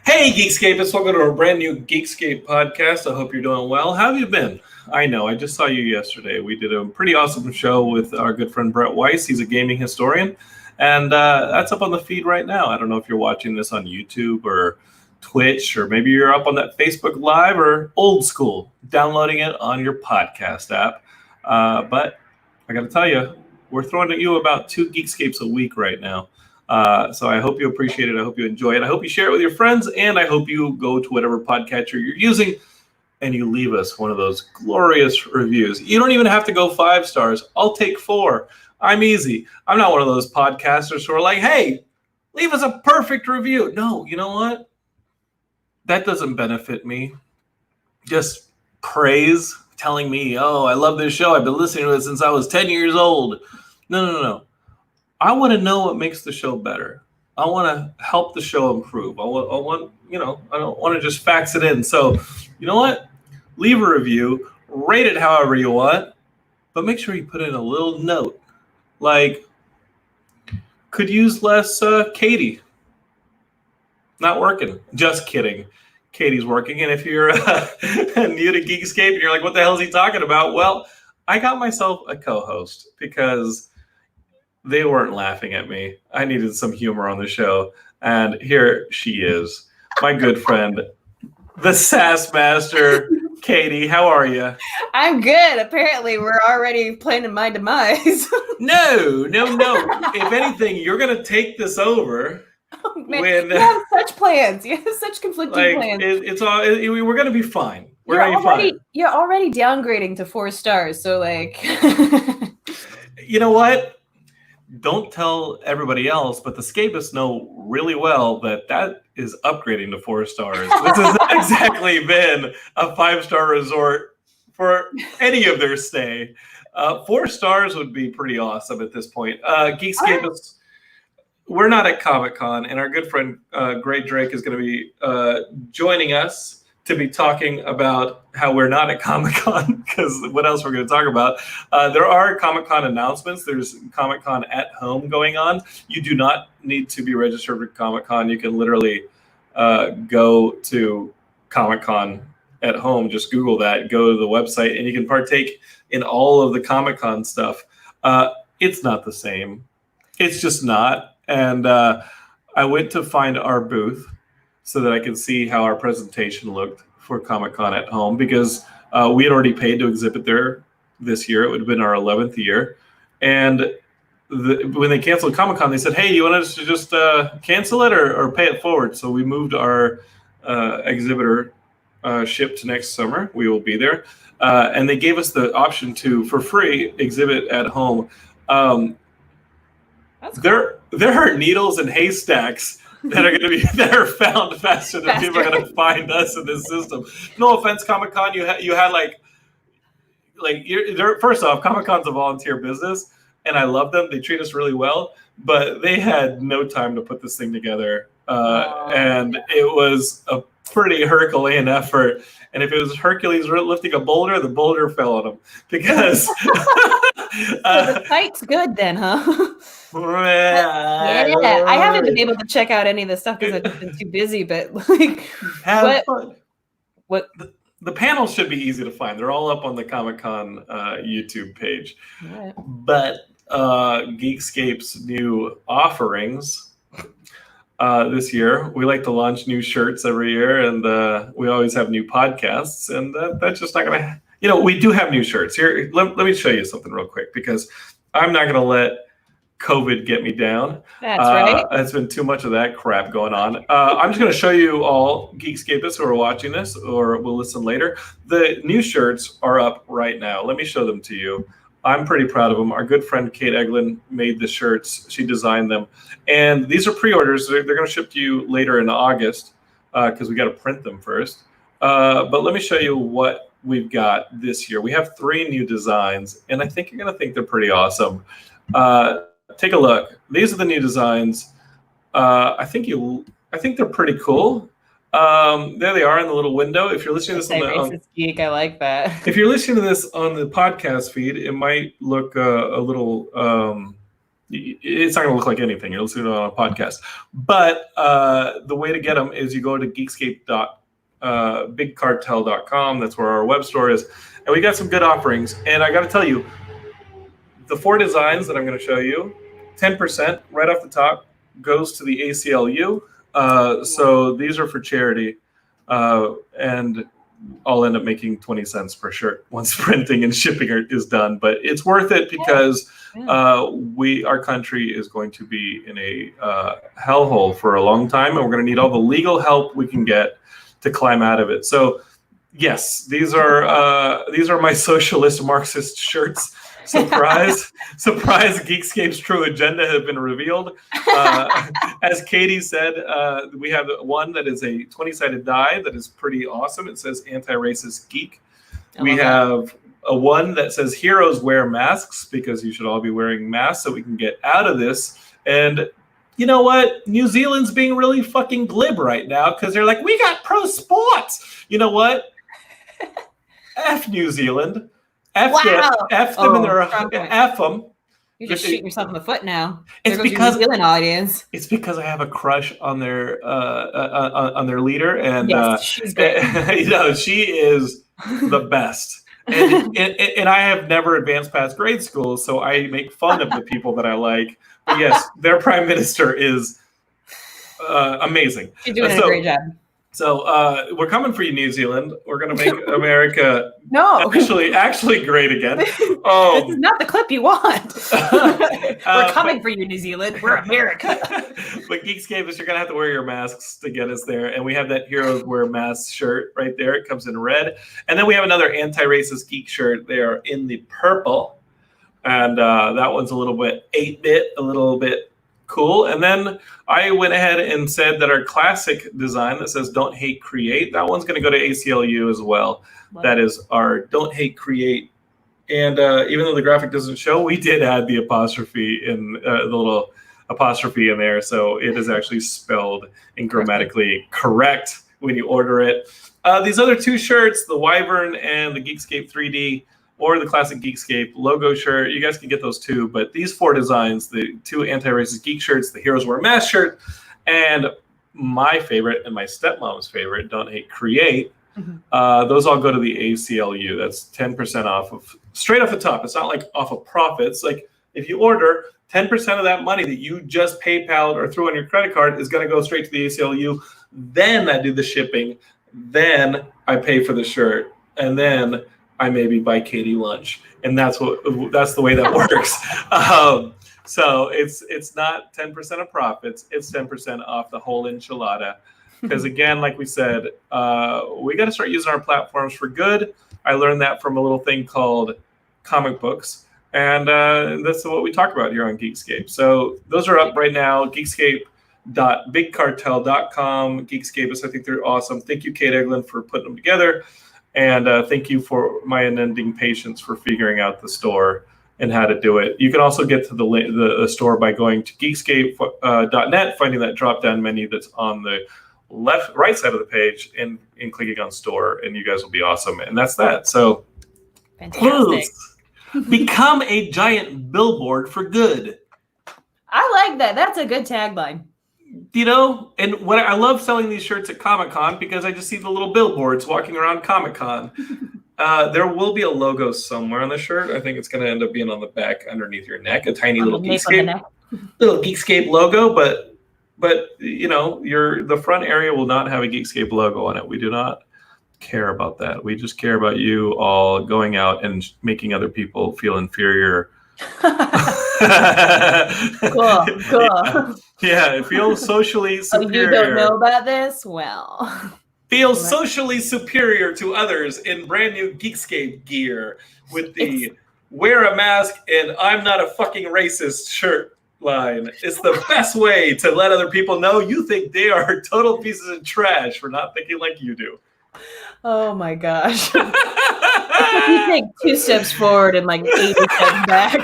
Hey, Geekscapists, welcome to our brand new Geekscape podcast. I hope you're doing well. How have you been? I know, I just saw you yesterday. We did a pretty awesome show with our good friend Brett Weiss. He's a gaming historian, and that's up on the feed right now. I don't know if you're watching this on YouTube or Twitch, or maybe you're up on that Facebook Live or old school, downloading it on your podcast app. But I got to tell you, we're throwing at you about 2 Geekscapes a week right now. So I hope you appreciate it. I hope you enjoy it. I hope you share it with your friends, and I hope you go to whatever podcatcher you're using and you leave us one of those glorious reviews. You don't even have to go 5 stars. I'll take 4. I'm easy. I'm not one of those podcasters who are like, hey, leave us a perfect review. No, you know what? That doesn't benefit me. Just praise, telling me, oh, I love this show. I've been listening to it since I was 10 years old. No. I want to know what makes the show better. I want to help the show improve. I want, I don't want to just fax it in. So, you know what? Leave a review, rate it however you want, but make sure you put in a little note. Like, could use less Katie. Not working. Just kidding. Katie's working. And if you're new to Geekscape and you're like, what the hell is he talking about? Well, I got myself a co-host because they weren't laughing at me. I needed some humor on the show. And here she is, my good friend, the Sass Master, Katie. How are you? I'm good. Apparently, we're already planning my demise. No. If anything, you're going to take this over. Oh, man. You have such plans. You have such conflicting plans. We're going to be fine. You're already downgrading to 4 stars. So, you know what? Don't tell everybody else, but the Scapists know really well that is upgrading to 4 stars. This has not exactly been a 5-star resort for any of their stay. 4 stars would be pretty awesome at this point. Geekscapists, we're not at Comic-Con, and our good friend Grae Drake is going to be joining us to be talking about how we're not at Comic-Con, because what else we're going to talk about. There are Comic-Con announcements. There's Comic-Con at home going on. You do not need to be registered for Comic-Con. You can literally go to Comic-Con at home. Just Google that, go to the website, and you can partake in all of the Comic-Con stuff. It's not the same. It's just not. And I went to find our booth so that I could see how our presentation looked for Comic-Con at home, because we had already paid to exhibit there this year. It would have been our 11th year. And when they canceled Comic-Con, they said, hey, you want us to just cancel it or pay it forward? So we moved our exhibitor ship to next summer. We will be there. And they gave us the option to, for free, exhibit at home. That's cool. There are needles and haystacks that are found faster than people are going to find us in this system. No offense, Comic-Con, you had first off, Comic-Con's a volunteer business, and I love them. They treat us really well, but they had no time to put this thing together, and it was a pretty Herculean effort. And if it was Hercules lifting a boulder, the boulder fell on him because. So the site's good then, huh? Yeah, I haven't been able to check out any of this stuff because I've just been too busy. But have fun. What the panels should be easy to find. They're all up on the Comic-Con YouTube page. Right. But Geekscape's new offerings this year, we like to launch new shirts every year, and we always have new podcasts, and that's just not going to. We do have new shirts here. Let me show you something real quick, because I'm not going to let COVID get me down. That's right. It's been too much of that crap going on. I'm just going to show you all Geekscapists who are watching this or will listen later. The new shirts are up right now. Let me show them to you. I'm pretty proud of them. Our good friend Kate Eglin made the shirts. She designed them. And these are pre-orders. They're going to ship to you later in August because we got to print them first. But let me show you what we've got this year. We have 3 new designs, and I think you're going to think they're pretty awesome. Take a look. These are the new designs. I think they're pretty cool. There they are in the little window. If you're listening to this racist geek, I like that. If you're listening to this on the podcast feed, it might look a little It's not going to look like anything. You'll see it on a podcast. But the way to get them is you go to geekscape.bigcartel.com. That's where our web store is. And we got some good offerings. And I got to tell you, the 4 designs that I'm going to show you, 10% right off the top goes to the ACLU. So these are for charity. And I'll end up making 20 cents per shirt once printing and shipping is done. But it's worth it because our country is going to be in a hellhole for a long time, and we're going to need all the legal help we can get to climb out of it. So, yes, these are my socialist Marxist shirts. Surprise! Surprise! Geekscape's true agenda has been revealed. As Katie said, we have one that is a 20-sided die that is pretty awesome. It says "Anti-Racist Geek." We have a one that says "Heroes wear masks," because you should all be wearing masks so we can get out of this. And you know what? New Zealand's being really fucking glib right now because they're like, "We got pro sports." You know what? F New Zealand. F them in their F them. You're just shooting yourself in the foot now. It's because New Zealand audience. It's because I have a crush on their leader, and yes, she's great. She is the best. And I have never advanced past grade school, so I make fun of the people that I like. But yes, their prime minister is amazing. She's doing a great job. So we're coming for you, New Zealand. We're going to make America actually great again. Oh, this is not the clip you want. We're coming for you, New Zealand. We're America. But Geekscape is you're going to have to wear your masks to get us there. And we have that Heroes Wear Masks shirt right there. It comes in red. And then we have another anti-racist geek shirt. They are in the purple. And that one's a little bit 8-bit, a little bit cool. And then I went ahead and said that our classic design that says "Don't Hate, Create," that one's going to go to ACLU as well. Wow. That is our "Don't Hate, Create." And even though the graphic doesn't show, we did add the apostrophe in the little apostrophe in there. So it is actually spelled and grammatically correct when you order it. These other 2 shirts, the Wyvern and the Geekscape 3D, or the classic Geekscape logo shirt. You guys can get those too. But these 4 designs, the 2 anti-racist geek shirts, the Heroes Wear Mask shirt, and my favorite and my stepmom's favorite, "Don't Hate, Create," those all go to the ACLU. That's 10% off of straight off the top. It's not like off of profits. Like if you order, 10% of that money that you just PayPal'd or threw on your credit card is going to go straight to the ACLU. Then I do the shipping. Then I pay for the shirt. And then I maybe buy Katie lunch, and that's the way that works. So it's not 10% of profits; it's 10% off the whole enchilada. Because again, like we said, we got to start using our platforms for good. I learned that from a little thing called comic books, and that's what we talk about here on Geekscape. So those are up right now. Geekscape.bigcartel.com. Geekscape is, I think they're awesome. Thank you, Kate Eglin, for putting them together. And thank you for my unending patience for figuring out the store and how to do it. You can also get to the store by going to geekscape.net, finding that drop-down menu that's on the right side of the page, and clicking on store, and you guys will be awesome. And that's that. So fantastic. Become a giant billboard for good. I like that. That's a good tagline. And what I love selling these shirts at Comic-Con because I just see the little billboards walking around Comic-Con. There will be a logo somewhere on the shirt. I think it's going to end up being on the back underneath your neck, a tiny little Geekscape logo. But the front area will not have a Geekscape logo on it. We do not care about that. We just care about you all going out and making other people feel inferior. Cool. Yeah, feel socially superior. You don't know about this? Well. Feel socially superior to others in brand new Geekscape gear with the "Wear a Mask" and "I'm not a fucking racist" shirt line. It's the best way to let other people know you think they are total pieces of trash for not thinking like you do. Oh my gosh. You take 2 steps forward and 80 steps back.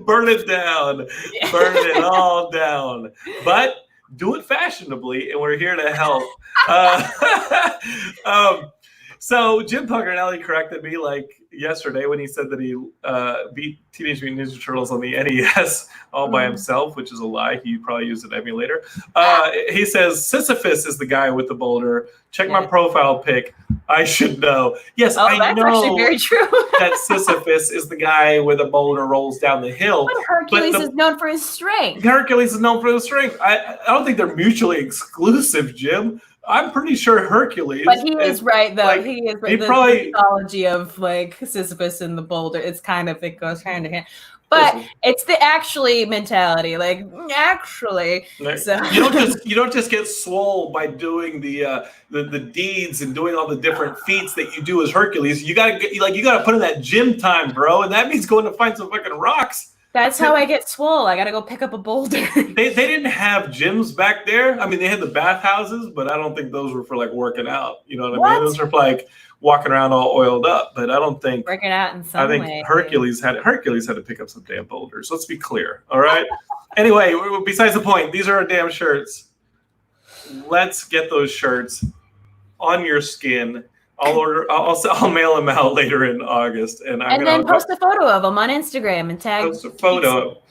Burn it down. Yeah. Burn it all down. But do it fashionably, and we're here to help. So Jim Puccarelli corrected me like yesterday when he said that he beat Teenage Mutant Ninja Turtles on the NES all by himself, which is a lie. He probably used an emulator. He says Sisyphus is the guy with the boulder. Check my profile pic. I should know. Yes, I that's know actually very true. that Sisyphus is the guy where the boulder rolls down the hill. But Hercules is known for his strength. Hercules is known for his strength. I don't think they're mutually exclusive, Jim. I'm pretty sure Hercules. But he is right, though. Like, he is right. The mythology of like Sisyphus and the boulder. It goes hand in hand. But it's the actually mentality, like actually. So. You don't just get swole by doing the deeds and doing all the different feats that you do as Hercules. You gotta put in that gym time, bro, and that means going to find some fucking rocks. That's how I get swole. I gotta go pick up a boulder. They didn't have gyms back there. I mean, they had the bathhouses, but I don't think those were for like working out. You know what I mean? Those are for like walking around all oiled up. But I don't think working out in some way. I think Hercules had to pick up some damn boulders. Let's be clear. All right. Anyway, besides the point, these are our damn shirts. Let's get those shirts on your skin. I'll mail them out later in August, and then post a photo of them on Instagram and tag. Post a photo,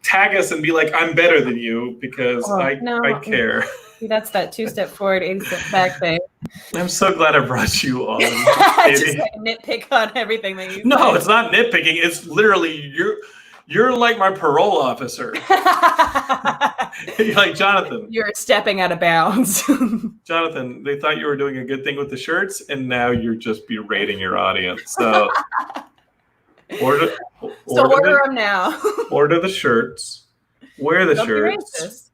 tag us, and be like, "I'm better than you" because I care. That's that 2-step forward, 80-step back thing. I'm so glad I brought you on. Just like nitpick on everything that you. No, it's not nitpicking. It's literally You're like my parole officer. You're like, Jonathan. You're stepping out of bounds. Jonathan, they thought you were doing a good thing with the shirts, and now you're just berating your audience. So order them now. Order the shirts. Wear the shirts.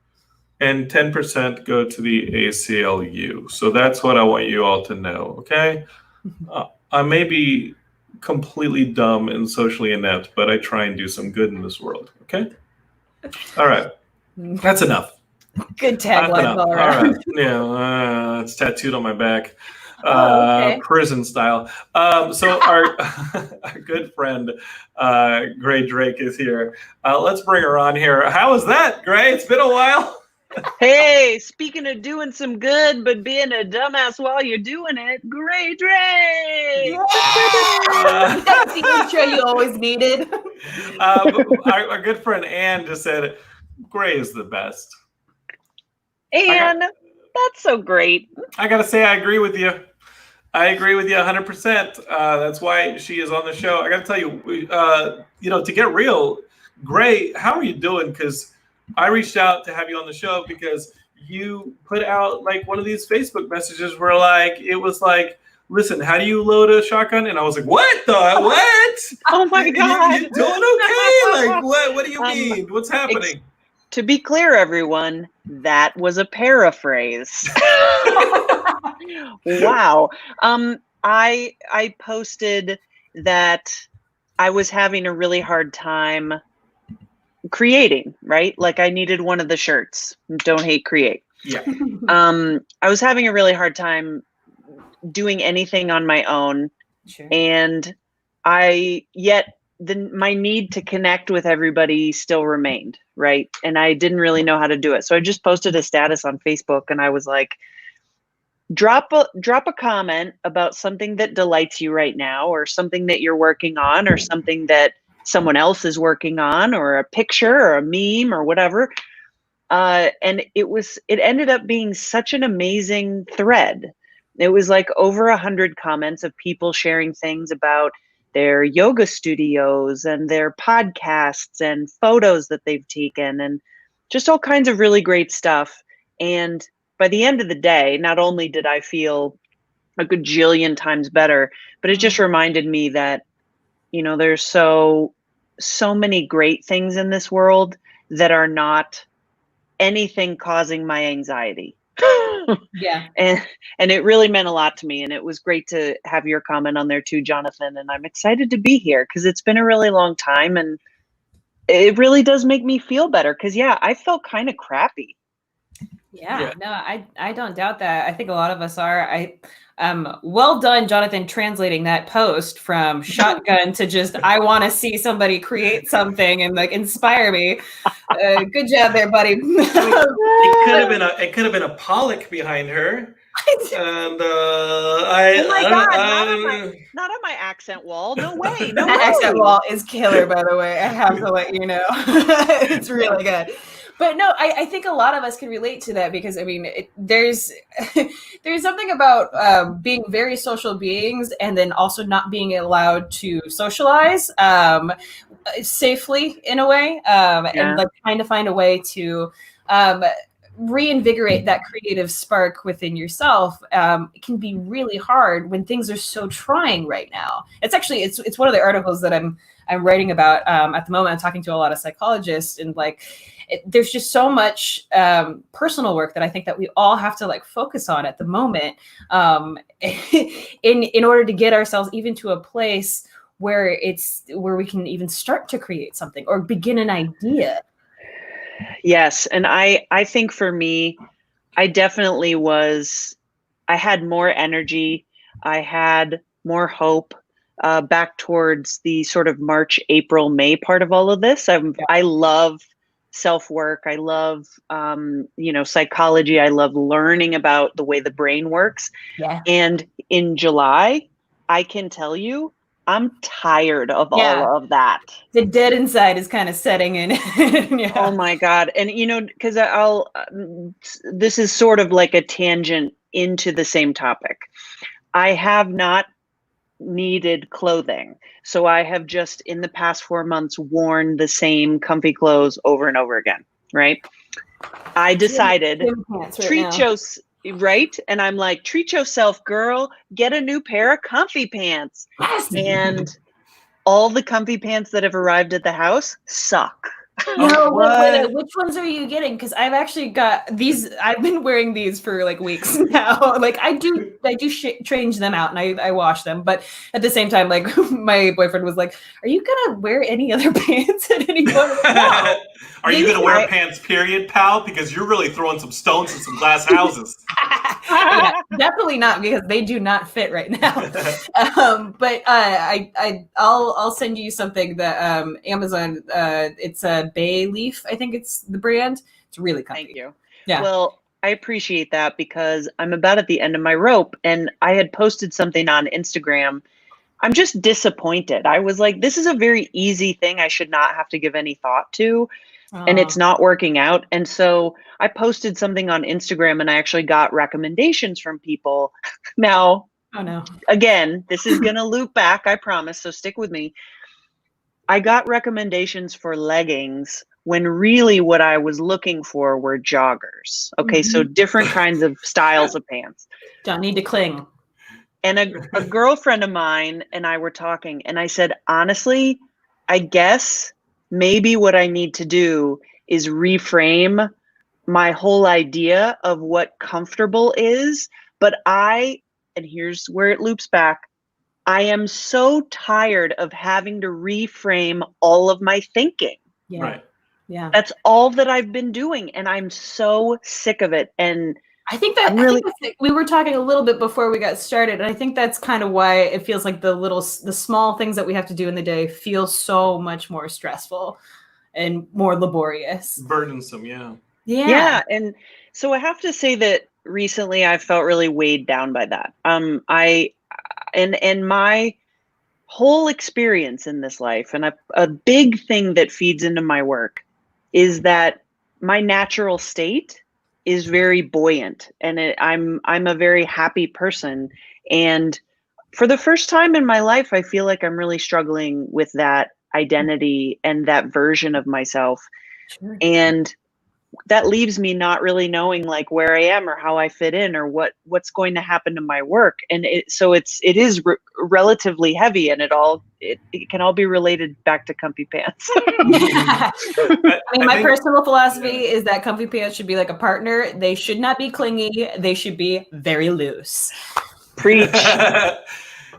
And 10% go to the ACLU. So that's what I want you all to know, okay? I may be completely dumb and socially inept, but I try and do some good in this world. Okay. All right. That's enough. Good tagline all around. All right. Yeah. It's tattooed on my back. Prison style. So our good friend, Grae Drake is here. Let's bring her on here. How is that, Grae? It's been a while. Hey, speaking of doing some good, but being a dumbass while you're doing it, Grae Drake! That's the intro you always needed. Our good friend Ann just said, Grae is the best. Ann, that's so great. I got to say, I agree with you. I agree with you 100%. That's why she is on the show. I got to tell you, to get real, Grae, how are you doing? Because I reached out to have you on the show because you put out like one of these Facebook messages where it was like, listen, how do you load a shotgun? And I was like, what? Oh my God. You doing okay? Like, what do you mean? What's happening? To be clear, everyone, that was a paraphrase. Wow. I posted that I was having a really hard time creating, right? Like I needed one of the shirts. Don't hate, create. Yeah. I was having a really hard time doing anything on my own. Sure. And my need to connect with everybody still remained, right? And I didn't really know how to do it. So I just posted a status on Facebook and I was like, drop a comment about something that delights you right now, or something that you're working on, or something that someone else is working on, or a picture or a meme or whatever. And it ended up being such an amazing thread. It was like over 100 comments of people sharing things about their yoga studios and their podcasts and photos that they've taken and just all kinds of really great stuff. And by the end of the day, not only did I feel a gajillion times better, but it just reminded me that, there's so many great things in this world that are not anything causing my anxiety. Yeah. And it really meant a lot to me. And it was great to have your comment on there too, Jonathan. And I'm excited to be here because it's been a really long time. And it really does make me feel better because, I felt kind of crappy. Yeah, no, I don't doubt that. I think a lot of us are. Well done, Jonathan, translating that post from shotgun to just, I want to see somebody create something and like inspire me. Good job there, buddy. It could have been a Pollock behind her. And Oh my God, not on my accent wall. No way. No way. That accent wall is killer, by the way. I have to let you know. It's really good. But no, I think a lot of us can relate to that because I mean, there's something about being very social beings and then also not being allowed to socialize safely in a way, and like trying to find a way to reinvigorate that creative spark within yourself. It can be really hard when things are so trying right now. It's actually it's one of the articles that I'm writing about at the moment. I'm talking to a lot of psychologists and like. There's just so much personal work that I think that we all have to like focus on at the moment in order to get ourselves even to a place where we can even start to create something or begin an idea. Yes. And I think for me, I definitely I had more energy. I had more hope back towards the sort of March, April, May part of all of this. I love self-work. I love, psychology. I love learning about the way the brain works. Yeah. And in July, I can tell you, I'm tired of all of that. The dead inside is kind of setting in. Yeah. Oh my God. And, because this is sort of like a tangent into the same topic. I have not needed clothing. So I have just in the past 4 months worn the same comfy clothes over and over again. Right. I decided right. And I'm like, treat yourself, girl, get a new pair of comfy pants. Yes. And all the comfy pants that have arrived at the house suck. No, wait, which ones are you getting? Because I've actually got these. I've been wearing these for like weeks now. Like I do change them out and I wash them. But at the same time, like my boyfriend was like, "Are you gonna wear any other pants at any point?" No. Are you gonna wear pants? Period, pal? Because you're really throwing some stones in some glass houses. Yeah, definitely not because they do not fit right now. But I'll send you something that Amazon. It's a Bay Leaf, I think it's the brand. It's really comfy. Thank you. Yeah. Well, I appreciate that because I'm about at the end of my rope, and I had posted something on Instagram. I'm just disappointed. I was like, this is a very easy thing I should not have to give any thought to. And it's not working out. And so I posted something on Instagram and I actually got recommendations from people. Now, again, this is going to loop back, I promise. So stick with me. I got recommendations for leggings when really what I was looking for were joggers. Okay. So different kinds of styles of pants. Don't need to cling. And a girlfriend of mine and I were talking and I said, honestly, I guess maybe what I need to do is reframe my whole idea of what comfortable is. But and here's where it loops back. I am so tired of having to reframe all of my thinking. Yeah. Right. Yeah. That's all that I've been doing. And I'm so sick of it. And I think we were talking a little bit before we got started, and I think that's kind of why it feels like the small things that we have to do in the day feel so much more stressful and more laborious, burdensome. Yeah. And so I have to say that recently I felt really weighed down by that. And my whole experience in this life, and a big thing that feeds into my work, is that my natural state is very buoyant, and I'm a very happy person. And for the first time in my life, I feel like I'm really struggling with that identity and that version of myself. Sure. And that leaves me not really knowing like where I am or how I fit in or what's going to happen to my work. And it is relatively heavy, and it can all be related back to comfy pants. I mean, my personal philosophy is that comfy pants should be like a partner. They should not be clingy. They should be very loose. Preach.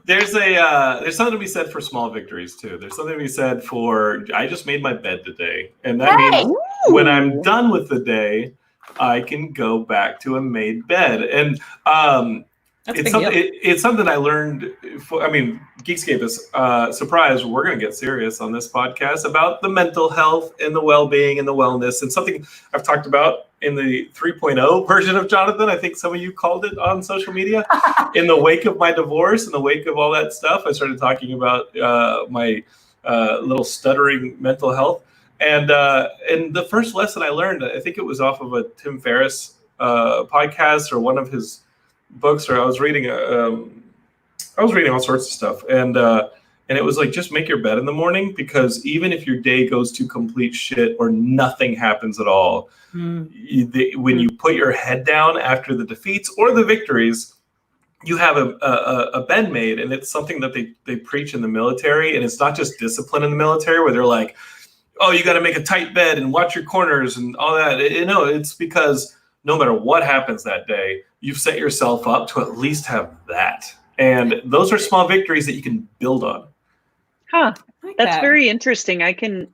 There's something to be said for small victories too. There's something to be said for I just made my bed today, and that means when I'm done with the day, I can go back to a made bed. And it's something I learned. Geekscape is surprised. We're going to get serious on this podcast about the mental health and the well-being and the wellness, and something I've talked about in the 3.0 version of Jonathan. I think some of you called it on social media. In the wake of my divorce, in the wake of all that stuff, I started talking about my little stuttering mental health. And the first lesson I learned, I think it was off of a Tim Ferriss podcast or one of his books, or I was reading all sorts of stuff, and it was like, just make your bed in the morning, because even if your day goes to complete shit or nothing happens at all, when you put your head down after the defeats or the victories, you have a bed made. And it's something that they preach in the military, and it's not just discipline in the military where they're like, oh, you got to make a tight bed and watch your corners and all that. It's because no matter what happens that day, you've set yourself up to at least have that. And those are small victories that you can build on. Huh. That's very interesting. I can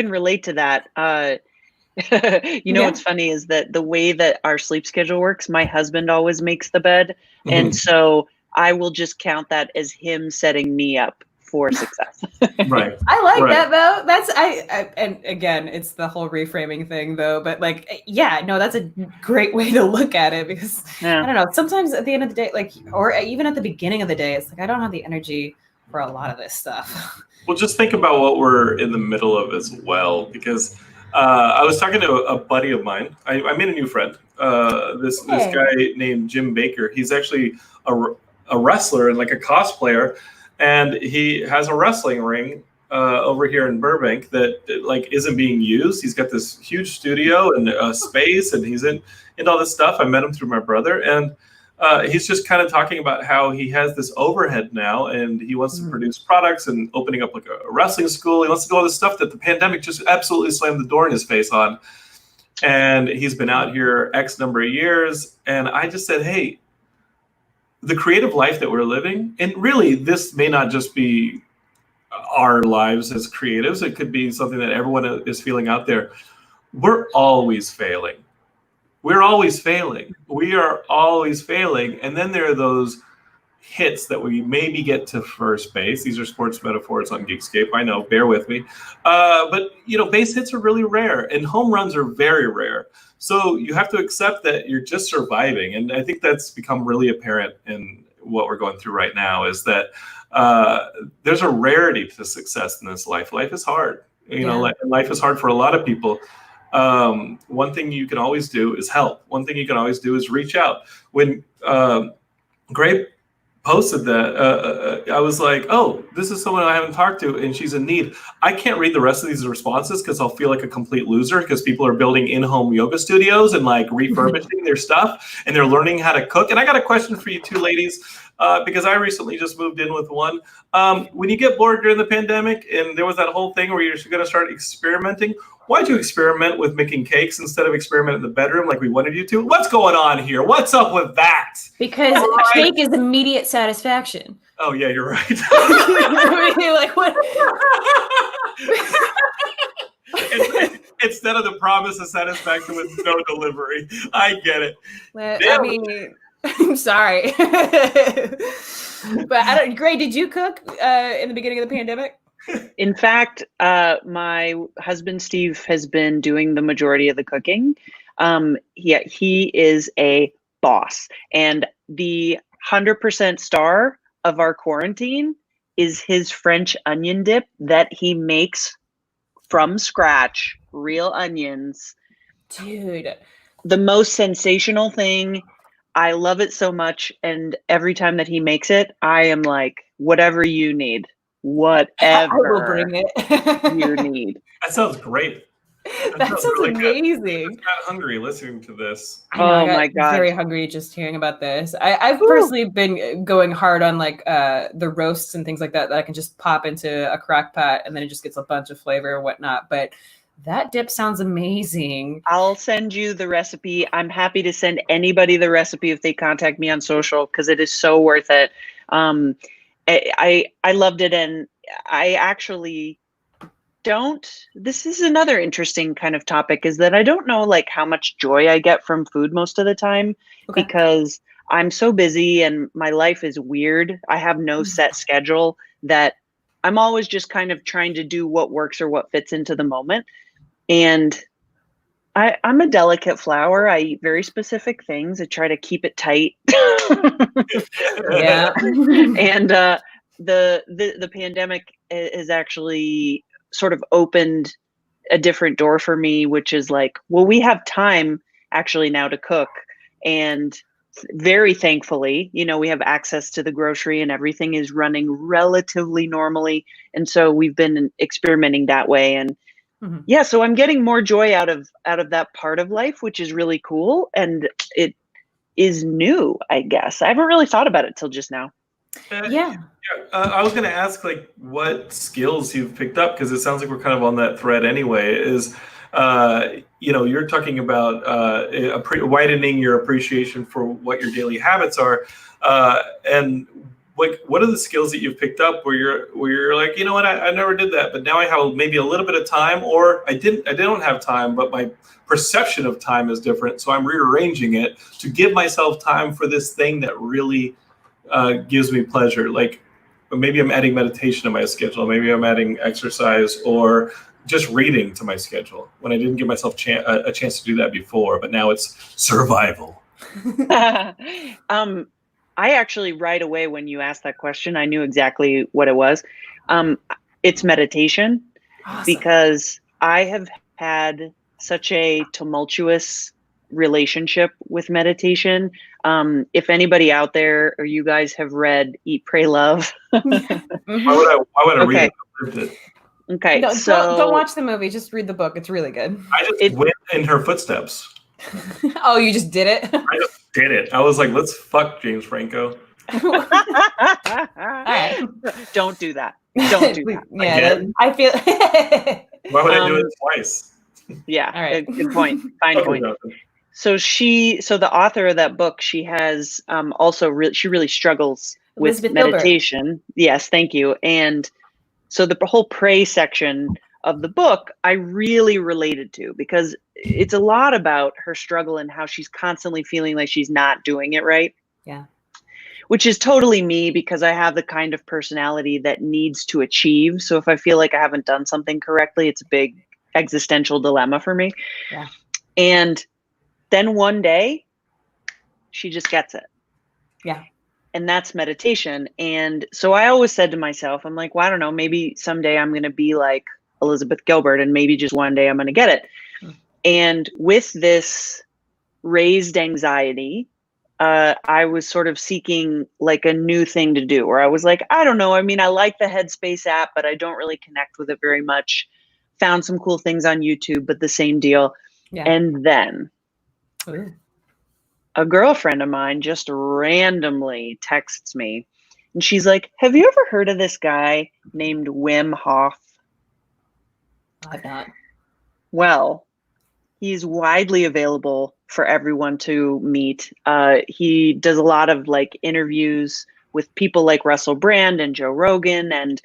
relate to that. What's funny is that the way that our sleep schedule works, my husband always makes the bed. Mm-hmm. And so I will just count that as him setting me up for success. Right. I like that though. That's and again, it's the whole reframing thing though, but that's a great way to look at it, because I don't know, sometimes at the end of the day, or even at the beginning of the day, it's like, I don't have the energy for a lot of this stuff. Well, just think about what we're in the middle of as well, because I was talking to a buddy of mine. I made a new friend, this guy named Jim Baker. He's actually a wrestler and like a cosplayer. And he has a wrestling ring over here in Burbank that isn't being used. He's got this huge studio and a space, and he's into all this stuff. I met him through my brother, and he's just kind of talking about how he has this overhead now, and he wants to produce products and opening up like a wrestling school. He wants to do all this stuff that the pandemic just absolutely slammed the door in his face on. And he's been out here X number of years. And I just said, hey, the creative life that we're living, and really this may not just be our lives as creatives, it could be something that everyone is feeling out there. We're always failing. We are always failing. And then there are those hits that we maybe get to first base. These are sports metaphors on Geekscape. I know, bear with me. But base hits are really rare, and home runs are very rare. So you have to accept that you're just surviving. And I think that's become really apparent in what we're going through right now, is that there's a rarity to success in this life. Life is hard. Life is hard for a lot of people. One thing you can always do is help. One thing you can always do is reach out. When Grae posted that, I was like, oh, this is someone I haven't talked to, and she's in need. I can't read the rest of these responses because I'll feel like a complete loser, because people are building in-home yoga studios and refurbishing their stuff, and they're learning how to cook. And I got a question for you two ladies, because I recently just moved in with one. When you get bored during the pandemic and there was that whole thing where you're going to start experimenting, why'd you experiment with making cakes instead of experiment in the bedroom like we wanted you to? What's going on here? What's up with that? Because cake is immediate satisfaction. Oh, yeah, you're right. What? Instead of the promise of satisfaction with no delivery. I get it. Well, I'm sorry. But Grae, did you cook in the beginning of the pandemic? In fact, my husband, Steve, has been doing the majority of the cooking. He is a boss. And the 100% star of our quarantine is his French onion dip that he makes from scratch, real onions. Dude. The most sensational thing. I love it so much. And every time that he makes it, I am like, whatever you need. Whatever I will bring it. you need. That sounds great. That sounds really amazing. I'm kind of hungry listening to this. Oh my God. Very hungry just hearing about this. I've personally been going hard on the roasts and things like that I can just pop into a crock pot, and then it just gets a bunch of flavor and whatnot. But that dip sounds amazing. I'll send you the recipe. I'm happy to send anybody the recipe if they contact me on social, because it is so worth it. I loved it, and I actually this is another interesting kind of topic, is that I don't know how much joy I get from food most of the time, because I'm so busy and my life is weird. I have no set schedule, that I'm always just kind of trying to do what works or what fits into the moment. And I'm a delicate flower. I eat very specific things. I try to keep it tight. Yeah. And the pandemic has actually sort of opened a different door for me, which is like, well, we have time actually now to cook. And very thankfully, we have access to the grocery and everything is running relatively normally. And so we've been experimenting that way. And yeah, so I'm getting more joy out of that part of life, which is really cool. And it is new, I guess. I haven't really thought about it till just now. Yeah. I was going to ask, like, what skills you've picked up, because it sounds like we're kind of on that thread anyway. Is you're talking about widening your appreciation for what your daily habits are, and like, what are the skills that you've picked up where you're like, you know what, I never did that, but now I have maybe a little bit of time, or I don't have time, but my perception of time is different, so I'm rearranging it to give myself time for this thing that really gives me pleasure. Like, maybe I'm adding meditation to my schedule, maybe I'm adding exercise, or just reading to my schedule when I didn't give myself a chance to do that before, but now it's survival. I actually, right away when you asked that question, I knew exactly what it was. It's meditation. Awesome. Because I have had such a tumultuous relationship with meditation. If anybody out there or you guys have read Eat, Pray, Love. Why would I read it? Okay. No, so don't watch the movie. Just read the book. It's really good. I just went in her footsteps. Oh, you just did it? I just did it. I was like, let's fuck James Franco. All right. Don't do that. Don't do that. Yeah, I feel. Why would I do it twice? Yeah. All right. Good point. Fine point. So the author of that book, she has she really struggles with Elizabeth meditation. Gilbert. Yes, thank you. And so the whole pray section of the book, I really related to, because it's a lot about her struggle and how she's constantly feeling like she's not doing it right. Yeah. Which is totally me, because I have the kind of personality that needs to achieve. So if I feel like I haven't done something correctly, it's a big existential dilemma for me. Yeah. And then one day she just gets it. Yeah. And that's meditation. And so I always said to myself, I'm like, well, I don't know, maybe someday I'm going to be like Elizabeth Gilbert, and maybe just one day I'm going to get it. And with this raised anxiety, I was sort of seeking like a new thing to do, where I was like, I don't know. I mean, I like the Headspace app, but I don't really connect with it very much. Found some cool things on YouTube, but the same deal. Yeah. And then a girlfriend of mine just randomly texts me, and she's like, have you ever heard of this guy named Wim Hof? I've not. Well, he's widely available for everyone to meet. He does a lot of like interviews with people like Russell Brand and Joe Rogan, and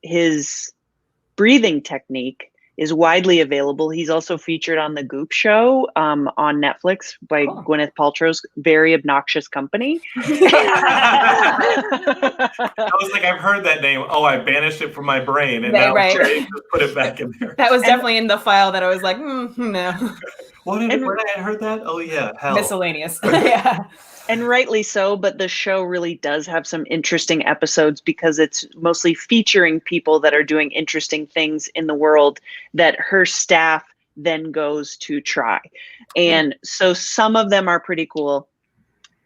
his breathing technique is widely available. He's also featured on The Goop Show on Netflix by Gwyneth Paltrow's very obnoxious company. I was like, I've heard that name. Oh, I banished it from my brain, and now I just put it back in there. That was definitely in the file that I was like, no. Where did I heard that? Oh yeah, hell. Miscellaneous. Yeah. And rightly so, but the show really does have some interesting episodes, because it's mostly featuring people that are doing interesting things in the world that her staff then goes to try. And so some of them are pretty cool.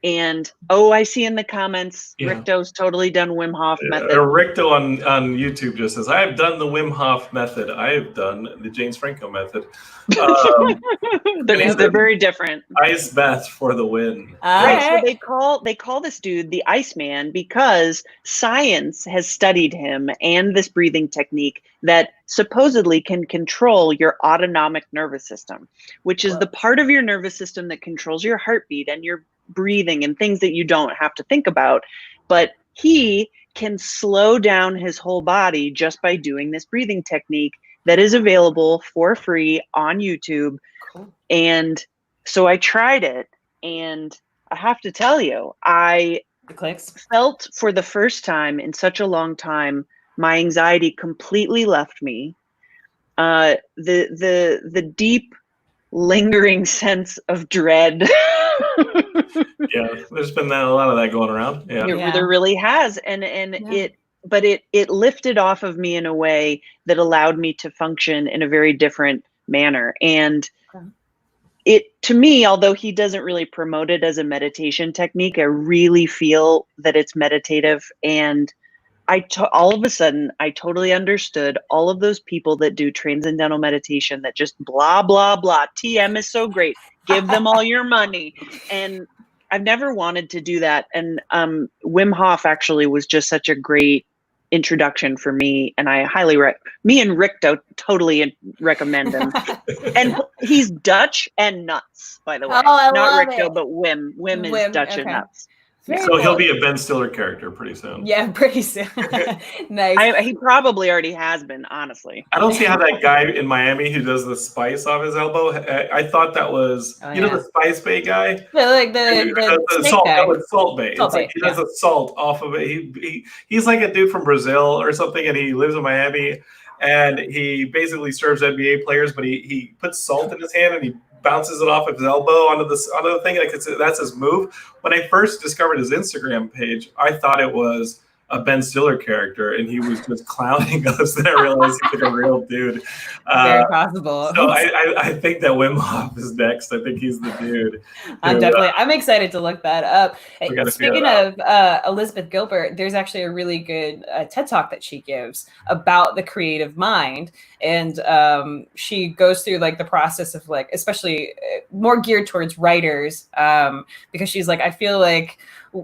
And I see in the comments, Ricto's totally done Wim Hof method. Ricto on YouTube just says, I have done the Wim Hof method. I have done the James Franco method. They're very different. Ice bath for the win. Right. So they call this dude the Iceman, because science has studied him and this breathing technique that supposedly can control your autonomic nervous system, which is the part of your nervous system that controls your heartbeat and your breathing and things that you don't have to think about. But he can slow down his whole body just by doing this breathing technique that is available for free on YouTube. Cool. And so I tried it, and I have to tell you, I felt for the first time in such a long time, my anxiety completely left me. The deep lingering sense of dread. Yeah, there's been a lot of that going around. Yeah. There really has, and it lifted off of me in a way that allowed me to function in a very different manner. And it, to me, although he doesn't really promote it as a meditation technique, I really feel that it's meditative. And all of a sudden, I totally understood all of those people that do transcendental meditation that just blah, blah, blah. TM is so great. Give them all your money. And I've never wanted to do that. And Wim Hof actually was just such a great introduction for me. And I highly me and Rick totally recommend him. And he's Dutch and nuts, by the way. Not Rick, but Wim. Wim is Dutch and nuts. So cool. He'll be a Ben Stiller character pretty soon. Yeah, pretty soon. Nice. He probably already has been, honestly. I don't see how that guy in Miami who does the spice off his elbow. I thought that was the Spice Bay guy. Yeah, like the salt, guy. Salt Bay. It's like he does the salt off of it. He's like a dude from Brazil or something, and he lives in Miami, and he basically serves NBA players, but he puts salt in his hand and he bounces it off of his elbow onto the thing. Like that's his move. When I first discovered his Instagram page, I thought it was a Ben Stiller character, and he was just clowning us. Then I realized he's like a real dude. Very possible. So I think that Wim Hof is next. I think he's the dude. I'm excited to look that up. Speaking of Elizabeth Gilbert, there's actually a really good TED Talk that she gives about the creative mind. And she goes through like the process of like, especially more geared towards writers, because she's like, I feel like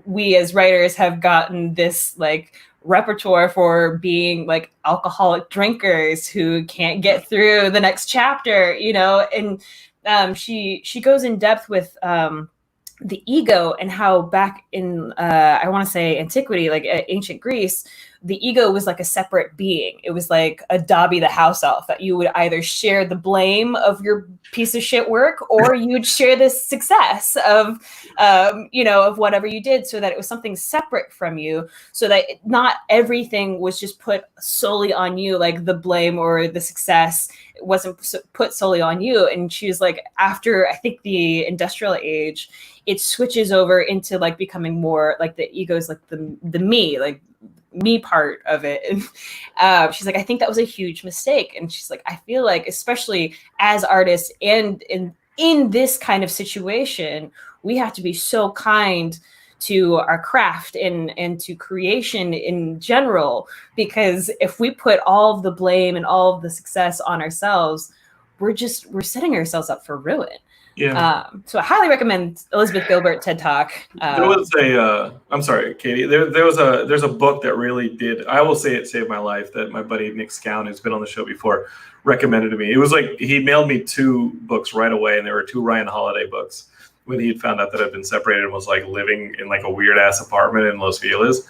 we as writers have gotten this like repertoire for being like alcoholic drinkers who can't get through the next chapter, and she goes in depth with the ego and how back in I want to say antiquity, like ancient Greece, the ego was like a separate being. It was like a Dobby the house elf that you would either share the blame of your piece of shit work, or you'd share the success of of whatever you did, so that it was something separate from you, so that not everything was just put solely on you, like the blame or the success wasn't put solely on you. And she was like, after I think the industrial age, it switches over into like becoming more like the ego is like the me part of it. And she's like, I think that was a huge mistake. And she's like, I feel like, especially as artists and in this kind of situation, we have to be so kind to our craft and to creation in general, because if we put all of the blame and all of the success on ourselves, we're setting ourselves up for ruin. Yeah. So I highly recommend Elizabeth Gilbert TED Talk. There was I'm sorry, Katie. There's a book that really did. I will say it saved my life. That my buddy Nick Scown, who's been on the show before, recommended to me. It was like he mailed me 2 books right away, and there were 2 Ryan Holiday books when he had found out that I'd been separated and was like living in like a weird ass apartment in Los Feliz.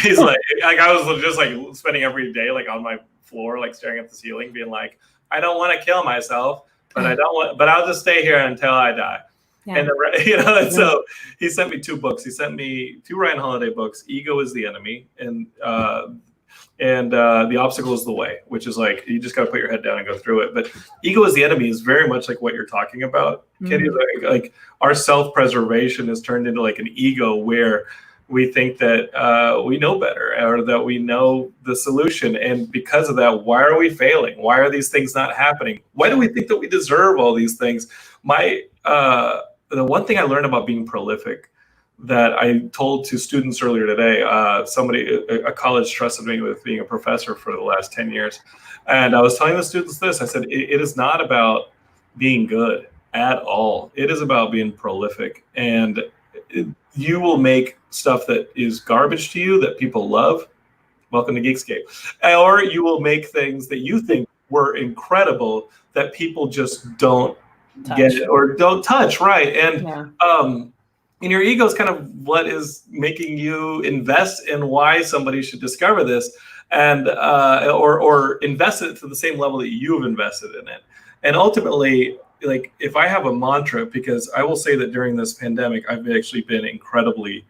He's like I was just like spending every day like on my floor, like staring at the ceiling, being like, I don't want to kill myself. But I'll just stay here until I die. Yeah. And so he sent me 2 books. He sent me 2 Ryan Holiday books, Ego is the Enemy, and The Obstacle is the Way, which is like, you just got to put your head down and go through it. But Ego is the Enemy is very much like what you're talking about, Kitty. Like our self-preservation is turned into like an ego where we think that we know better, or that we know the solution. And because of that, why are we failing? Why are these things not happening? Why do we think that we deserve all these things? The one thing I learned about being prolific that I told to students earlier today, a college trusted me with being a professor for the last 10 years. And I was telling the students this, I said, it is not about being good at all. It is about being prolific. And you will make stuff that is garbage to you that people love. Welcome to Geekscape. Or you will make things that you think were incredible that people just don't get it or don't touch, right? And and your ego is kind of what is making you invest in why somebody should discover this, and or invest it to the same level that you've invested in it. And ultimately, like if I have a mantra, because I will say that during this pandemic, I've actually been incredibly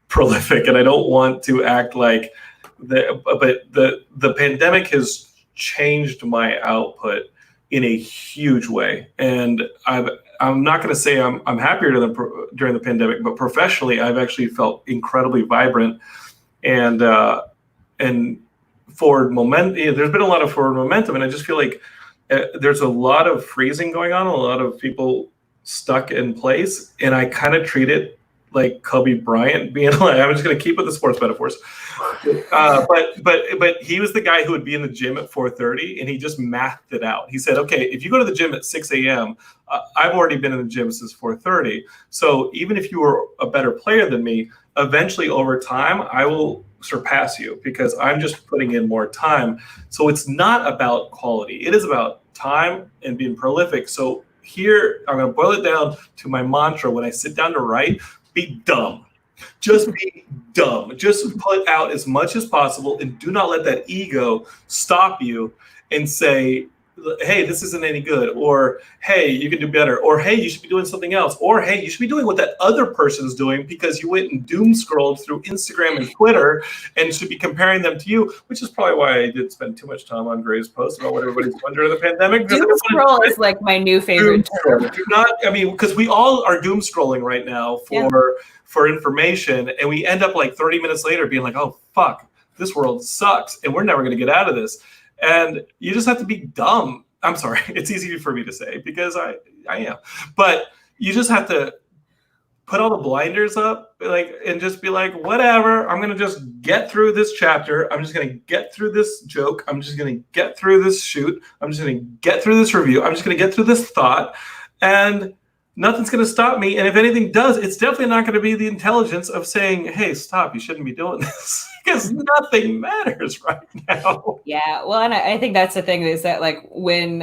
prolific, and I don't want to act like but the pandemic has changed my output in a huge way. And I'm not going to say I'm happier during the pandemic, but professionally, I've actually felt incredibly vibrant and forward momentum. There's been a lot of forward momentum, and I just feel like there's a lot of freezing going on, a lot of people stuck in place, and I kind of treat it like Kobe Bryant being like, I'm just going to keep with the sports metaphors. But he was the guy who would be in the gym at 4:30, and he just mathed it out. He said, okay, if you go to the gym at 6 a.m., I've already been in the gym since 4:30. So even if you were a better player than me, eventually over time, I will surpass you because I'm just putting in more time. So it's not about quality. It is about time and being prolific. So here, I'm going to boil it down to my mantra when I sit down to write: be dumb. Just be dumb. Just put out as much as possible, and do not let that ego stop you and say, hey, this isn't any good, or hey, you can do better, or hey, you should be doing something else, or hey, you should be doing what that other person's doing because you went and doom scrolled through Instagram and Twitter and should be comparing them to you, which is probably why I did spend too much time on Grae's post about what everybody's doing during the pandemic. Doom scroll is like my new favorite term. Do not, I mean, because we all are doom scrolling right now for information, and we end up like 30 minutes later being like, oh, fuck, this world sucks, and we're never going to get out of this. And you just have to be dumb. I'm sorry, it's easy for me to say because I am. But you just have to put all the blinders up, and just be like, whatever, I'm gonna just get through this chapter. I'm just gonna get through this joke. I'm just gonna get through this shoot. I'm just gonna get through this review. I'm just gonna get through this thought. And nothing's going to stop me. And if anything does, it's definitely not going to be the intelligence of saying, hey, stop, you shouldn't be doing this, because nothing matters right now. Yeah. Well, and I think that's the thing is that when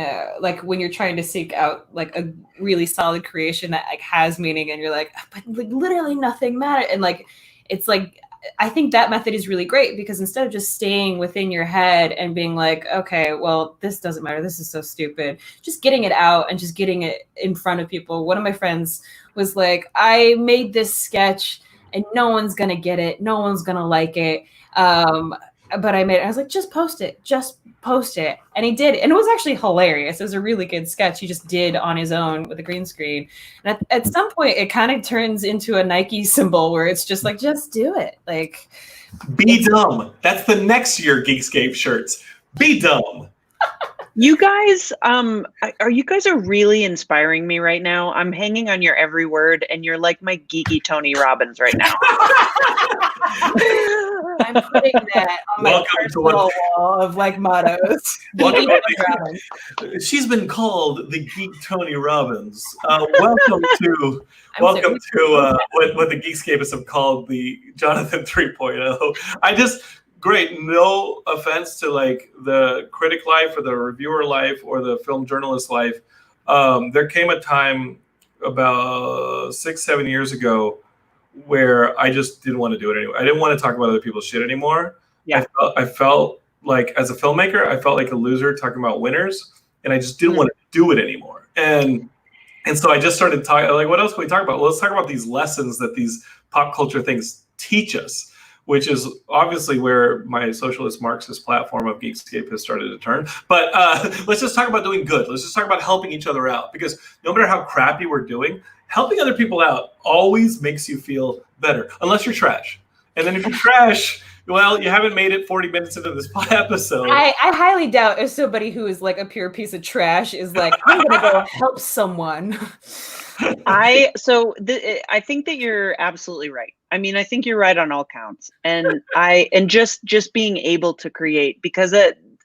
you're trying to seek out like a really solid creation that like has meaning, and you're like, but like literally nothing matters. And like, it's like, I think that method is really great because instead of just staying within your head and being like, okay, well, this doesn't matter, this is so stupid, just getting it out and just getting it in front of people. One of my friends was like, I made this sketch and no one's going to get it. No one's going to like it. But I was like, just post it. And he did. And it was actually hilarious. It was a really good sketch he just did on his own with a green screen. And at some point, it kind of turns into a Nike symbol where it's just like, just do it. Like, be dumb. That's the next year Geekscape shirts. Be dumb. You guys, you guys are really inspiring me right now. I'm hanging on your every word, and you're like my geeky Tony Robbins right now. I'm putting that on my personal wall of like mottos. She's been called the Geek Tony Robbins. Welcome to what the Geekscapists have called the Jonathan 3.0. Great, no offense to like the critic life or the reviewer life or the film journalist life. There came a time about 6-7 years ago where I just didn't want to do it anymore. I didn't want to talk about other people's shit anymore. Yeah. I felt like as a filmmaker, I felt like a loser talking about winners, and I just didn't want to do it anymore. And so I just started talking, like, what else can we talk about? Well, let's talk about these lessons that these pop culture things teach us, which is obviously where my socialist Marxist platform of Geekscape has started to turn. But let's just talk about doing good. Let's just talk about helping each other out, because no matter how crappy we're doing, helping other people out always makes you feel better, unless you're trash. And then if you're trash, well, you haven't made it 40 minutes into this episode. I highly doubt if somebody who is like a pure piece of trash is like, I'm going to go help someone. I think that you're absolutely right. I mean, I think you're right on all counts. And just being able to create, because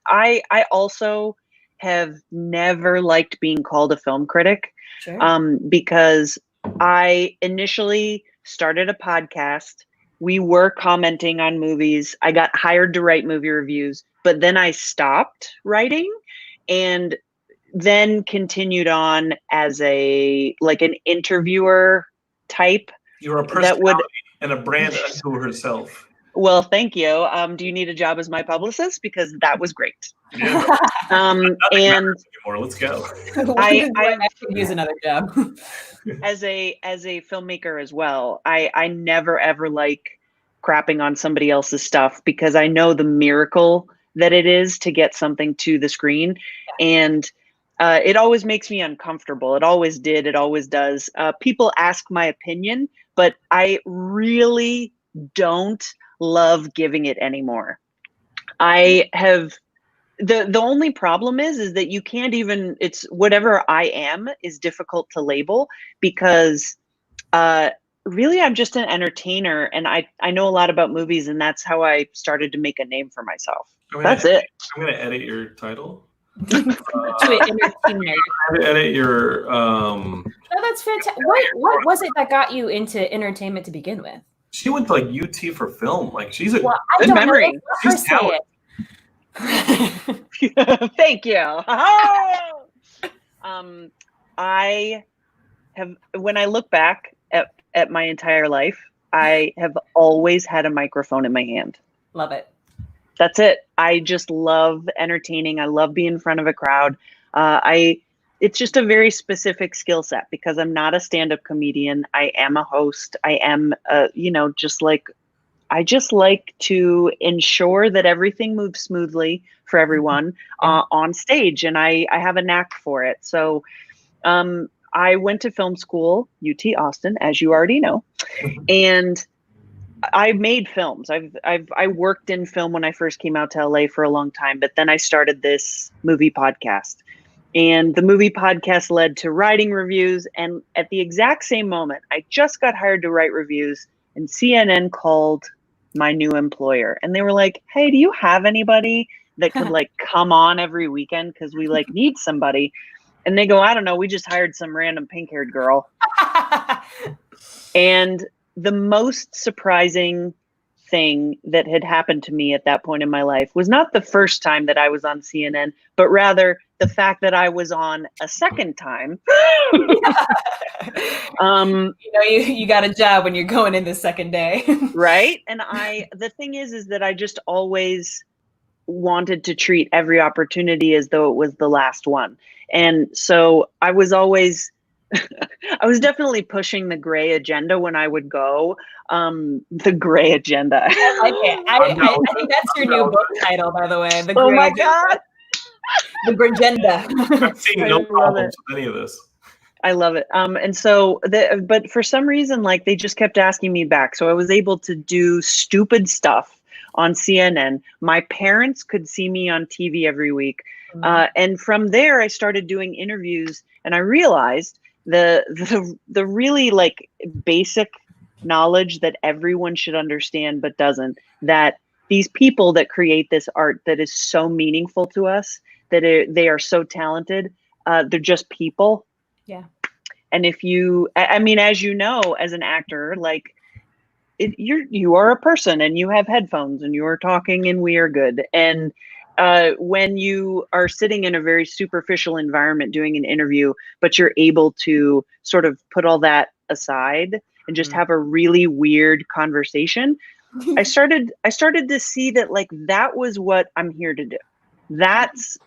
I also have never liked being called a film critic. Sure. Because I initially started a podcast. We were commenting on movies. I got hired to write movie reviews, but then I stopped writing and then continued on as an interviewer type. You're a personality and a brand unto herself. Well, thank you. Do you need a job as my publicist? Because that was great. Yeah. And let's go. I could use another job. As a filmmaker as well, I never ever like crapping on somebody else's stuff, because I know the miracle that it is to get something to the screen. And it always makes me uncomfortable. It always did. It always does. People ask my opinion, but I really don't love giving it anymore. I have the only problem is that you can't even, it's whatever I am is difficult to label because really I'm just an entertainer, and I know a lot about movies, and that's how I started to make a name for myself. That's it. I'm going to edit your title. Edit your No, that's fantastic. What was it that got you into entertainment to begin with? She went to like UT for film. Like she's a good memory. She's talented. Thank you. I have, when I look back at my entire life, I have always had a microphone in my hand. Love it. That's it. I just love entertaining. I love being in front of a crowd. It's just a very specific skill set because I'm not a stand-up comedian. I am a host. I am, I just like to ensure that everything moves smoothly for everyone on stage, and I have a knack for it. So I went to film school, UT Austin, as you already know, and I made films. I worked in film when I first came out to LA for a long time, but then I started this movie podcast. And the movie podcast led to writing reviews. And at the exact same moment, I just got hired to write reviews, and CNN called my new employer. And they were like, hey, do you have anybody that could like come on every weekend? Because we like need somebody. And they go, I don't know, we just hired some random pink-haired girl. And the most surprising thing that had happened to me at that point in my life was not the first time that I was on CNN, but rather the fact that I was on a second time. You got a job when you're going in the second day. Right. And the thing is that I just always wanted to treat every opportunity as though it was the last one. And so I was always, I was definitely pushing the Grae agenda when I would go. The Grae agenda. I like it. I think that's your new book title, by the way. The Oh Grae my agenda. God. The Gragenda. I'm seeing no problems with any of this. I love it. And so, but for some reason, like they just kept asking me back. So I was able to do stupid stuff on CNN. My parents could see me on TV every week. And from there, I started doing interviews, and I realized the really like basic knowledge that everyone should understand, but doesn't, that these people that create this art that is so meaningful to us, that they are so talented, they're just people. Yeah. And if you, I mean, as you know, as an actor, like you are a person, and you have headphones, and you are talking, and we are good. And when you are sitting in a very superficial environment doing an interview, but you're able to sort of put all that aside and just have a really weird conversation, I started to see that like that was what I'm here to do. That's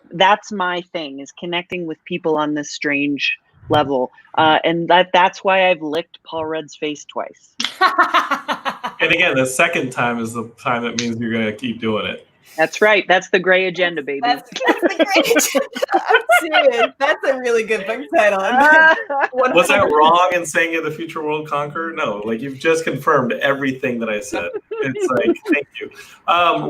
my thing, is connecting with people on this strange level. And that's why I've licked Paul Rudd's face twice. And again, the second time is the time that means you're going to keep doing it. That's right. That's the Grae agenda, baby. That's the Grae agenda. I'm serious. That's a really good book title. Was I wrong in saying you're the future world conqueror? No, like you've just confirmed everything that I said. It's like, thank you.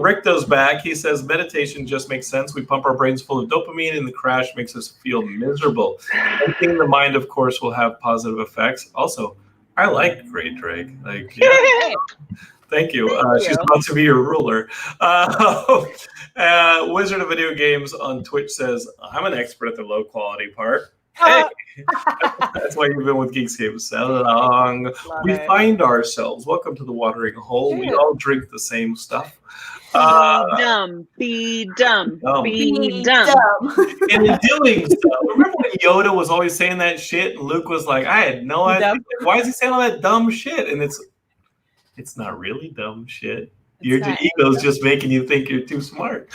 Rick goes back. He says, meditation just makes sense. We pump our brains full of dopamine, and the crash makes us feel miserable. Emptying the mind, of course, will have positive effects. Also, I like Grae Drake. Like, yeah. Thank you. She's about to be your ruler. Wizard of Video Games on Twitch says, I'm an expert at the low quality part. Hey, that's why you've been with Geekscape so long. We find ourselves. Welcome to the watering hole. We all drink the same stuff. Be dumb. And in doing so, remember when Yoda was always saying that shit, and Luke was like, I had no idea. Why is he saying all that dumb shit? And it's not really dumb shit. Your ego's just making you think you're too smart.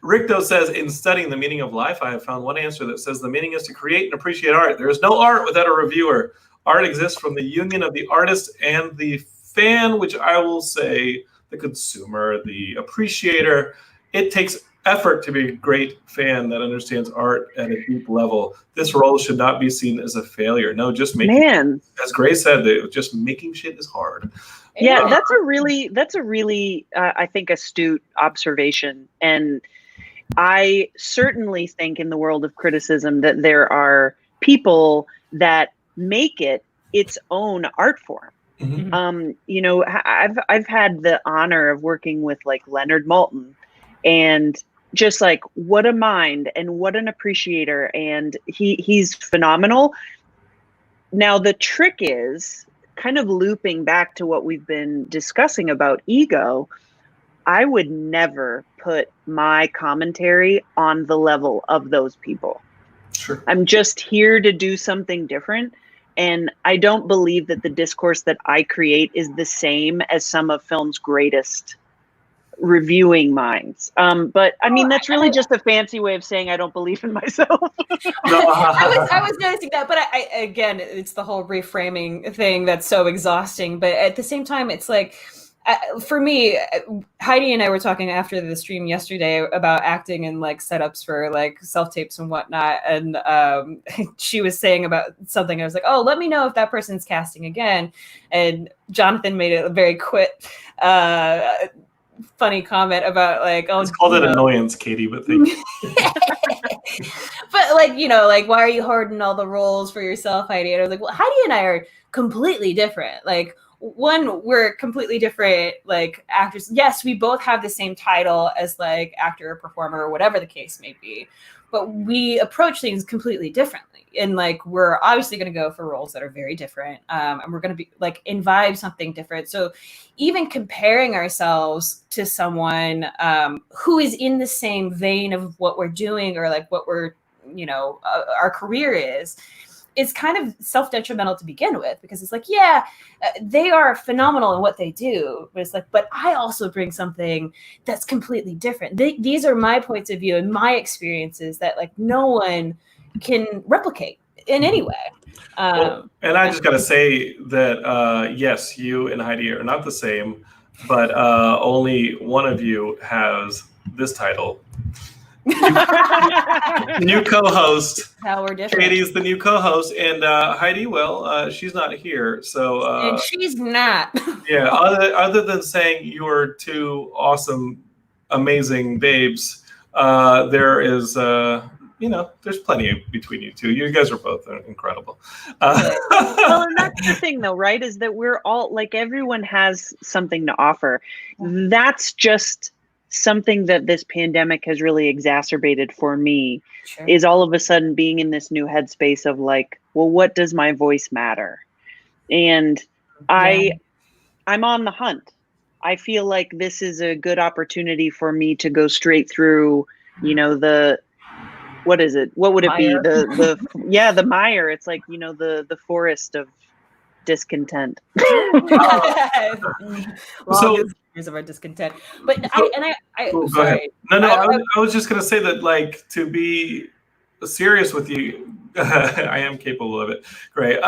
Rick says, in studying the meaning of life, I have found one answer that says the meaning is to create and appreciate art. There is no art without a reviewer. Art exists from the union of the artist and the fan, which I will say the consumer, the appreciator. It takes effort to be a great fan that understands art at a deep level, this role should not be seen as a failure. No, just making, as Grae said, just making shit is hard. Yeah, that's a really, I think, astute observation. And I certainly think in the world of criticism that there are people that make it its own art form. Mm-hmm. You know, I've had the honor of working with like Leonard Maltin, and just like what a mind and what an appreciator, and he's phenomenal. Now the trick is kind of looping back to what we've been discussing about ego. I would never put my commentary on the level of those people. Sure. I'm just here to do something different. And I don't believe that the discourse that I create is the same as some of film's greatest reviewing minds. But I mean, that's really just a fancy way of saying I don't believe in myself. I was noticing that, but I again, it's the whole reframing thing that's so exhausting. But at the same time, it's like, for me, Heidi and I were talking after the stream yesterday about acting and like setups for like self-tapes and whatnot. And she was saying about something. I was like, oh, let me know if that person's casting again. And Jonathan made a very quick, funny comment about like, oh, it's called an annoyance, Katie, but thank you. But like, you know, like, why are you hoarding all the roles for yourself, Heidi? And I was like, well, Heidi and I are completely different. Like, one, we're completely different, like, actors. Yes, we both have the same title as like actor or performer or whatever the case may be, but we approach things completely differently. And like, we're obviously going to go for roles that are very different, and we're going to be like imbibe something different. So even comparing ourselves to someone who is in the same vein of what we're doing, or like what we're, you know, our career is kind of self-detrimental to begin with, because it's like, yeah, they are phenomenal in what they do, but it's like, but I also bring something that's completely different. These are my points of view and my experiences that like no one can replicate in any way. And I just got to say that, yes, you and Heidi are not the same, but only one of you has this title. New co-host. How we're different. Katie's the new co-host, and Heidi, well, she's not here, so and she's not. Yeah, other than saying you are two awesome, amazing babes, there is you know, there's plenty between you two. You guys are both incredible. Well, and that's the thing, though, right? Is that we're all like, everyone has something to offer. That's just something that this pandemic has really exacerbated for me. Sure. Is all of a sudden being in this new headspace of like, well, what does my voice matter? And I'm on the hunt. I feel like this is a good opportunity for me to go straight through, you know, what is it? What would it be? The mire. It's like, you know, the forest of discontent. So years of our discontent, but sorry. No, I was just gonna say that, like, to be serious with you, I am capable of it. Great.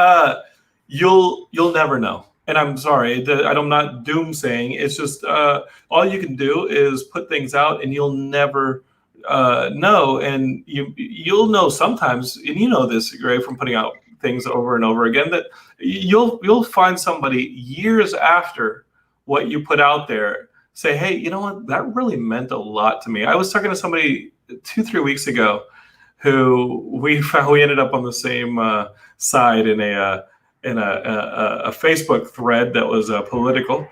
You'll never know, and I'm sorry. I'm not doomsaying. It's just all you can do is put things out, and you'll never know. And you'll know sometimes, and you know this, Grae, from putting out things over and over again, that you'll find somebody years after what you put out there say, hey, you know what, that really meant a lot to me. I was talking to somebody 2-3 weeks ago who we ended up on the same side in a Facebook thread that was political.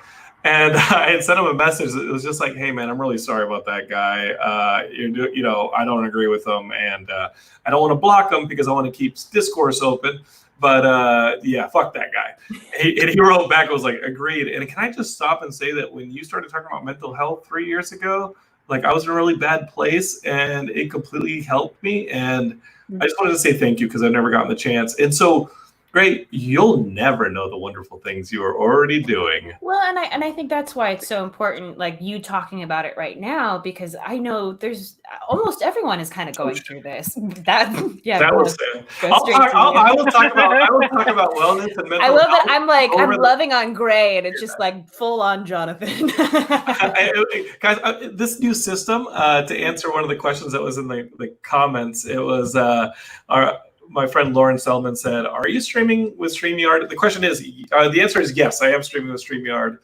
And I had sent him a message that was just like, hey, man, I'm really sorry about that guy. You know, I don't agree with him, and I don't want to block him because I want to keep discourse open. But yeah, fuck that guy. And he wrote back, was like, agreed. And can I just stop and say that when you started talking about mental health 3 years ago, like, I was in a really bad place, and it completely helped me. And I just wanted to say thank you, because I've never gotten the chance. And so Grae, you'll never know the wonderful things you are already doing. Well, and I think that's why it's so important, like you talking about it right now, because I know there's almost everyone is kind of going through this. That was sad. I will talk about wellness and mental I love health. that I'm loving on Grae, and it's just like full on Jonathan. Guys, this new system, to answer one of the questions that was in the comments, it was my friend Lauren Selman said, "Are you streaming with StreamYard?" The question is, the answer is yes. I am streaming with StreamYard.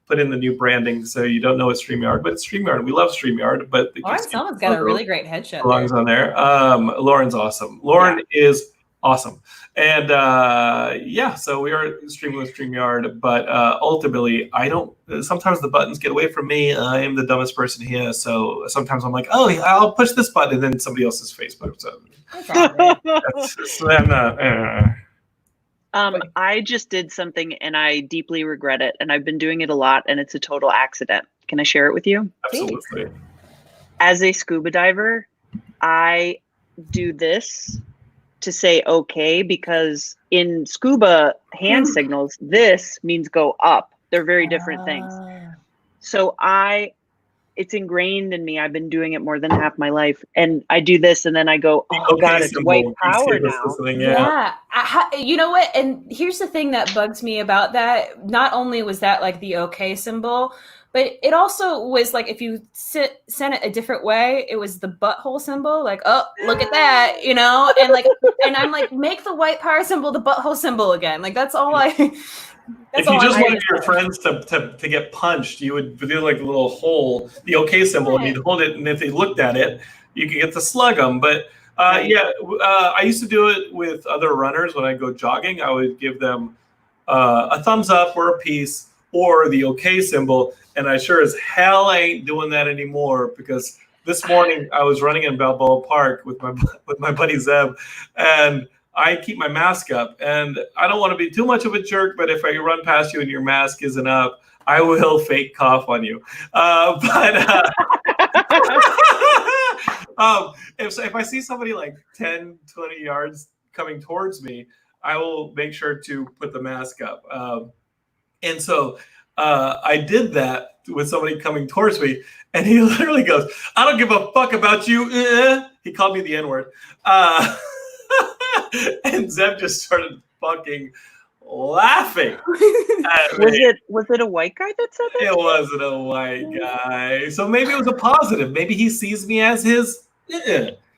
Put in the new branding, so you don't know it's StreamYard, but it's StreamYard. We love StreamYard, but Lauren Selman's got a really great headshot. Belongs on there. Lauren's awesome. Lauren is awesome, and so we are streaming with StreamYard, but ultimately, I don't. Sometimes the buttons get away from me. I am the dumbest person here, so sometimes I'm like, "Oh, I'll push this button," and then somebody else's Facebook. So I'm not. I just did something and I deeply regret it, and I've been doing it a lot, and it's a total accident. Can I share it with you? Absolutely. As a scuba diver, I do this to say okay, because in scuba hand signals, this means go up. They're very different things. So it's ingrained in me. I've been doing it more than half my life, and I do this, and then I go, "Oh God, it's white power now." Yeah. You know what? And here's the thing that bugs me about that. Not only was that like the okay symbol, but it also was like if you sent it a different way, it was the butthole symbol. Like, oh, look at that, you know? And like, and I'm like, make the white power symbol the butthole symbol again. Like that's all I. If you just wanted your friends to get punched, you would do like a little hole, the OK symbol, and you'd hold it, and if they looked at it, you could get to slug them. But I used to do it with other runners when I go jogging. I would give them a thumbs up or a peace or the OK symbol, and I sure as hell ain't doing that anymore, because this morning I was running in Balboa Park with my buddy Zeb, and I keep my mask up, and I don't want to be too much of a jerk, but if I run past you and your mask isn't up, I will fake cough on you. If I see somebody like 10, 20 yards coming towards me, I will make sure to put the mask up. And so I did that with somebody coming towards me, and he literally goes, "I don't give a fuck about you." He called me the N-word. And Zeb just started fucking laughing. Was it a white guy that said that? It wasn't a white guy. So maybe it was a positive. Maybe he sees me as his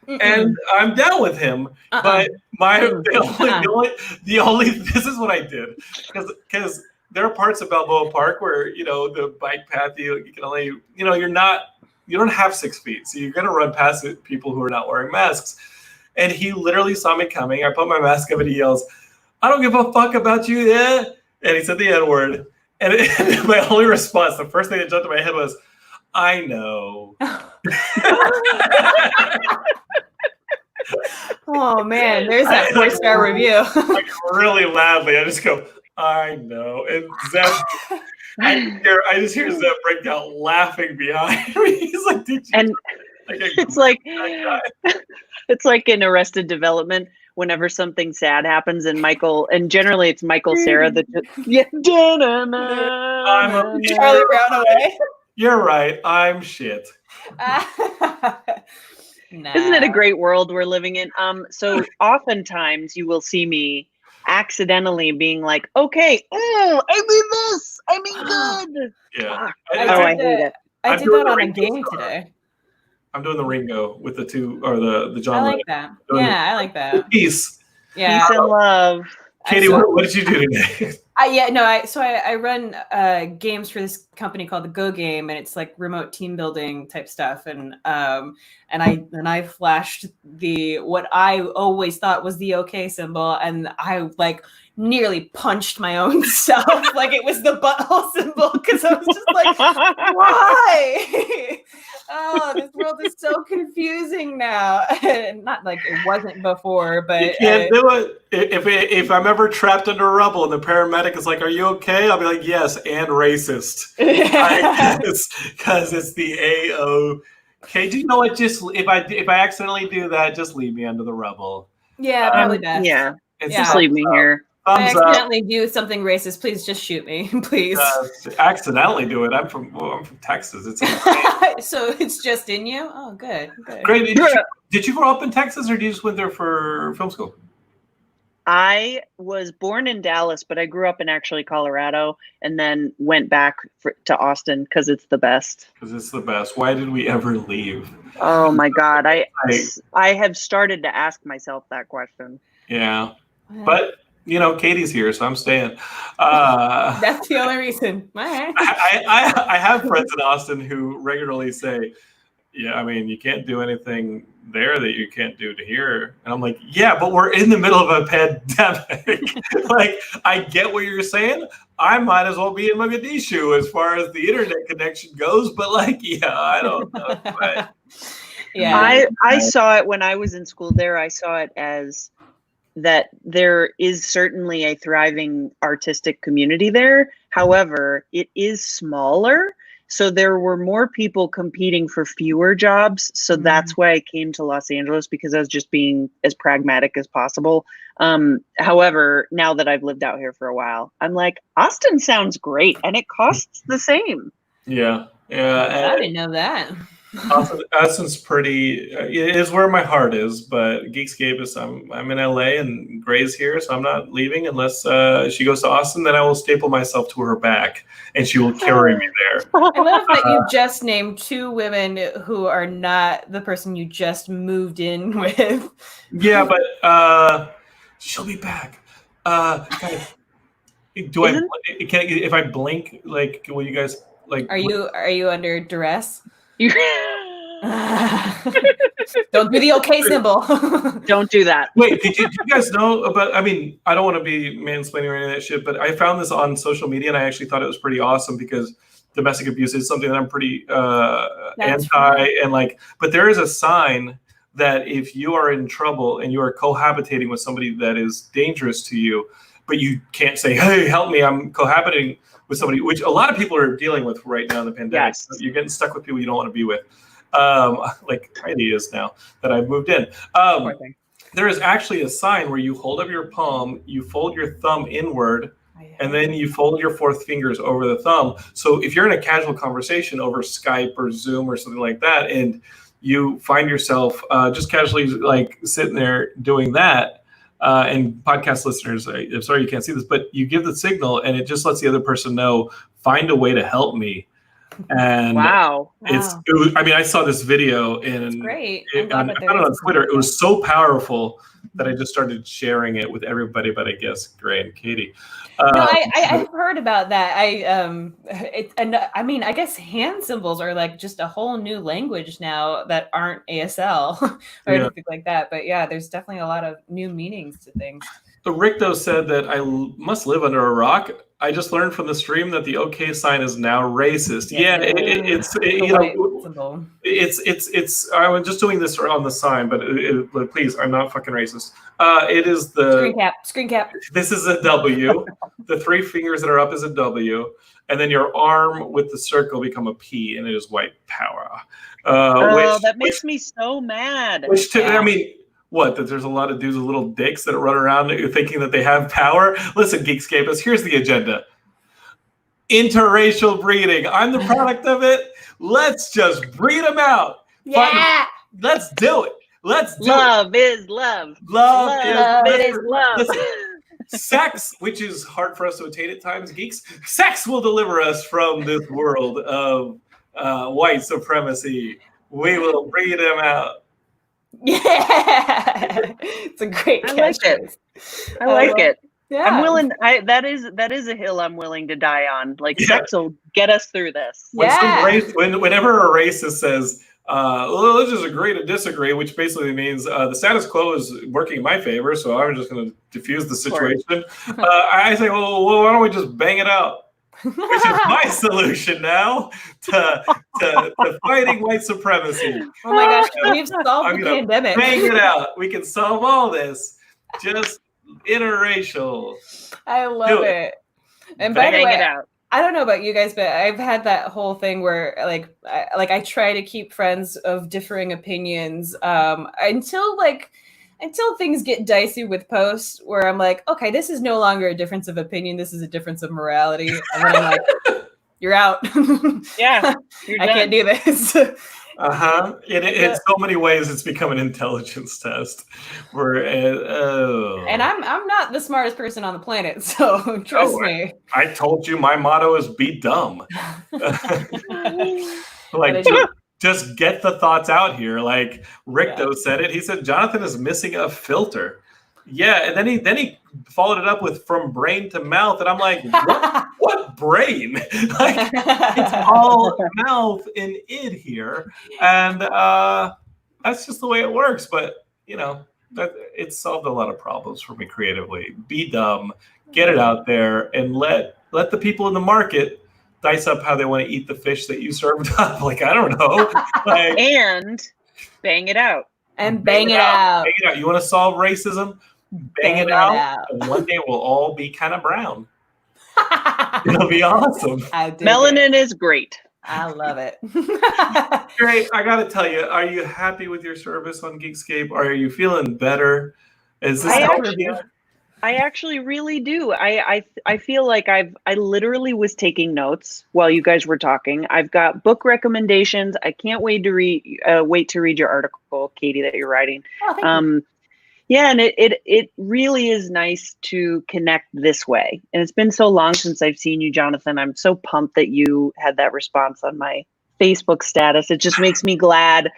and I'm down with him. But the only this is what I did. Because there are parts of Balboa Park where, the bike path you can only, you don't have 6 feet. So you're gonna run past people who are not wearing masks. And he literally saw me coming. I put my mask up and he yells, "I don't give a fuck about you, yeah." And he said the N-word. And my only response, the first thing that jumped in my head was, "I know." Oh man, there's that 4-star review. Like really loudly. I just go, "I know." And Zeb, I just hear Zeb break out laughing behind me. He's like, "Did you?" And it's like in Arrested Development, whenever something sad happens, and generally it's Michael Cera that Charlie Brown away. You're right. I'm shit. Isn't it a great world we're living in? So oftentimes you will see me accidentally being like, "Okay, I mean this. I mean good." Yeah. I hate it. I did that on a game today. I'm doing the Ringo with the 2 or the John. I like that. Yeah, I like that. Peace. Yeah. Peace and love. Katie, what did you do today? I run games for this company called the Go Game, and it's like remote team building type stuff. And I flashed what I always thought was the OK symbol, and I like nearly punched my own self like it was the butthole symbol, because I was just like, why? Oh, this world is so confusing now. Not like it wasn't before, but you can't do it. If I'm ever trapped under rubble and the paramedic is like, "Are you okay?" I'll be like, "Yes," and racist. Because it's the A-O-K. Do you know what? Just if I accidentally do that, just leave me under the rubble. Yeah, probably best. Yeah, just leave me here. I Thumbs up. accidentally do something racist, please just shoot me, please. Accidentally do it. I'm from Texas. It's So it's just in you? Oh, good. Great. Did you grow up in Texas, or did you just went there for film school? I was born in Dallas, but I grew up in actually Colorado, and then went back to Austin because it's the best. Because it's the best. Why did we ever leave? Oh my God. I have started to ask myself that question. Yeah. But, Katie's here, so I'm staying. That's the only reason. I have friends in Austin who regularly say, yeah, I mean, you can't do anything there that you can't do to here. And I'm like, yeah, but we're in the middle of a pandemic. Like, I get what you're saying. I might as well be in Mogadishu as far as the internet connection goes. But I don't know. But, yeah. I saw it when I was in school there. I saw it as that there is certainly a thriving artistic community there. However, it is smaller. So there were more people competing for fewer jobs. So that's why I came to Los Angeles, because I was just being as pragmatic as possible. However, now that I've lived out here for a while, I'm like, Austin sounds great, and it costs the same. Yeah. I didn't know that. Austin's pretty. It is where my heart is, but Geekscape is. I'm in LA, and Grae's here, so I'm not leaving unless she goes to Austin. Then I will staple myself to her back, and she will carry me there. I love that you just named two women who are not the person you just moved in with. Yeah, but she'll be back. If I blink, like, will you guys like? Are you under duress? Don't do the okay symbol. Don't do that. Wait, did you guys know about? I mean, I don't want to be mansplaining or any of that shit, but I found this on social media, and I actually thought it was pretty awesome because domestic abuse is something that I'm pretty anti, right. and but there is a sign that if you are in trouble and you are cohabitating with somebody that is dangerous to you, but you can't say, "Hey, help me! I'm cohabitating with somebody," which a lot of people are dealing with right now in the pandemic. Yes. You're getting stuck with people you don't want to be with. Like Heidi is now that I've moved in. There is actually a sign where you hold up your palm, you fold your thumb inward, and then you fold your fourth fingers over the thumb. So if you're in a casual conversation over Skype or Zoom or something like that, and you find yourself just casually sitting there doing that, and podcast listeners, I'm sorry you can't see this, but you give the signal and it just lets the other person know, find a way to help me. And wow. I saw this video and great. I found it on Twitter. It was so powerful that I just started sharing it with everybody, but I guess Grae and Katie. No, I've heard about that. I mean, I guess hand symbols are like just a whole new language now that aren't ASL or anything like that. But yeah, there's definitely a lot of new meanings to things. So Rick, though, said that I must live under a rock. I just learned from the stream that the OK sign is now racist. It's. I was just doing this on the sign, but please, I'm not fucking racist. It is the screen cap. This is a W. The three fingers that are up is a W, and then your arm with the circle become a P, and it is white power. That makes me so mad. I mean. What, that there's a lot of dudes with little dicks that run around thinking that they have power? Listen, Geekscapists, here's the agenda. Interracial breeding. I'm the product of it. Let's just breed them out. Yeah. Let's do it. Love is love. Love is love. Listen, sex, which is hard for us to attain at times, geeks, sex will deliver us from this world of white supremacy. We will breed them out. Yeah, it's a great catchphrase. I like it. Yeah. I'm willing. That is a hill I'm willing to die on. Sex will get us through this. Whenever a racist says, well, let's just agree to disagree, which basically means the status quo is working in my favor, so I'm just going to diffuse the situation. I say, well, why don't we just bang it out? Which is my solution now to fighting white supremacy. Oh my gosh, we've solved the pandemic. Bang it out. We can solve all this. Just interracial. I love it. And by the way, I don't know about you guys, but I've had that whole thing where I try to keep friends of differing opinions until until things get dicey with posts where I'm like, okay, this is no longer a difference of opinion. This is a difference of morality. And then I'm like, you're out. Yeah, you're I done. can't do this. In so many ways, it's become an intelligence test. And I'm not the smartest person on the planet, so trust me. I told you my motto is be dumb. Like, just get the thoughts out here. Like Rick said it. He said Jonathan is missing a filter. Yeah, and then he followed it up with from brain to mouth, and I'm like, what brain? Like, it's all mouth and id here, and that's just the way it works. But it's solved a lot of problems for me creatively. Be dumb, get it out there, and let the people in the market dice up how they want to eat the fish that you served up. Like, I don't know, like, and bang it out. And bang it out. Bang it out. You want to solve racism? Bang it out. And one day we'll all be kind of brown. It'll be awesome. Melanin is great. I love it. Great. I got to tell you, are you happy with your service on Geekscape? Are you feeling better? Is this I actually really do. I feel like I literally was taking notes while you guys were talking. I've got book recommendations. I can't wait to read your article, Katie, that you're writing. Oh, thank you. Yeah, and it really is nice to connect this way. And it's been so long since I've seen you, Jonathan. I'm so pumped that you had that response on my Facebook status. It just makes me glad.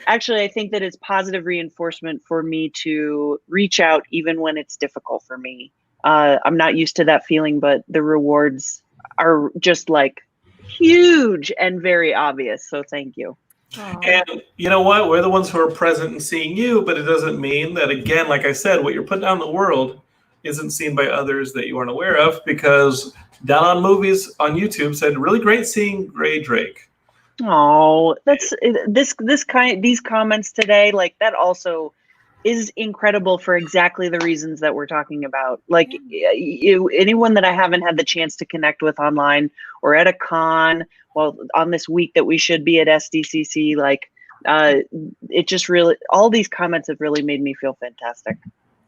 Actually, I think that it's positive reinforcement for me to reach out even when it's difficult for me. I'm not used to that feeling, but the rewards are just like huge and very obvious. So thank you. And you know what? We're the ones who are present and seeing you, but it doesn't mean that, again, like I said, what you're putting out in the world isn't seen by others that you aren't aware of, because Down on Movies on YouTube said, really great seeing Grae Drake. Oh, that's these comments today, like that also is incredible for exactly the reasons that we're talking about. Like anyone that I haven't had the chance to connect with online or at a con, well, on this week that we should be at SDCC, like it just really, all these comments have really made me feel fantastic.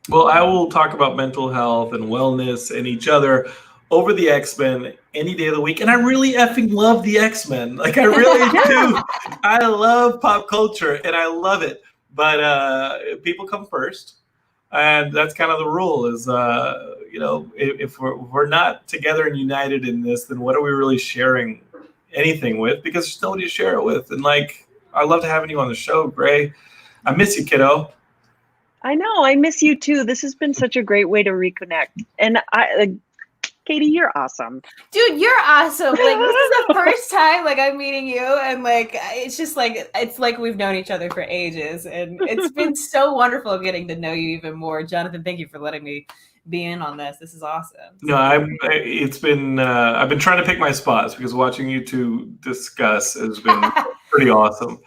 Well, I will talk about mental health and wellness and each other over the X-Men any day of the week. And I really effing love the X-Men. Like, I really do. I love pop culture and I love it. But people come first. And that's kind of the rule is, if we're not together and united in this, then what are we really sharing anything with? Because there's nobody to share it with. And like, I loved having you on the show, Grae. I miss you, kiddo. I know. I miss you too. This has been such a great way to reconnect. And Katie, you're awesome. Dude, you're awesome. Like, this is the first time like I'm meeting you, and like it's just like it's like we've known each other for ages, and it's been so wonderful getting to know you even more. Jonathan, thank you for letting me be in on this. This is awesome. No, I've been trying to pick my spots because watching you two discuss has been pretty awesome.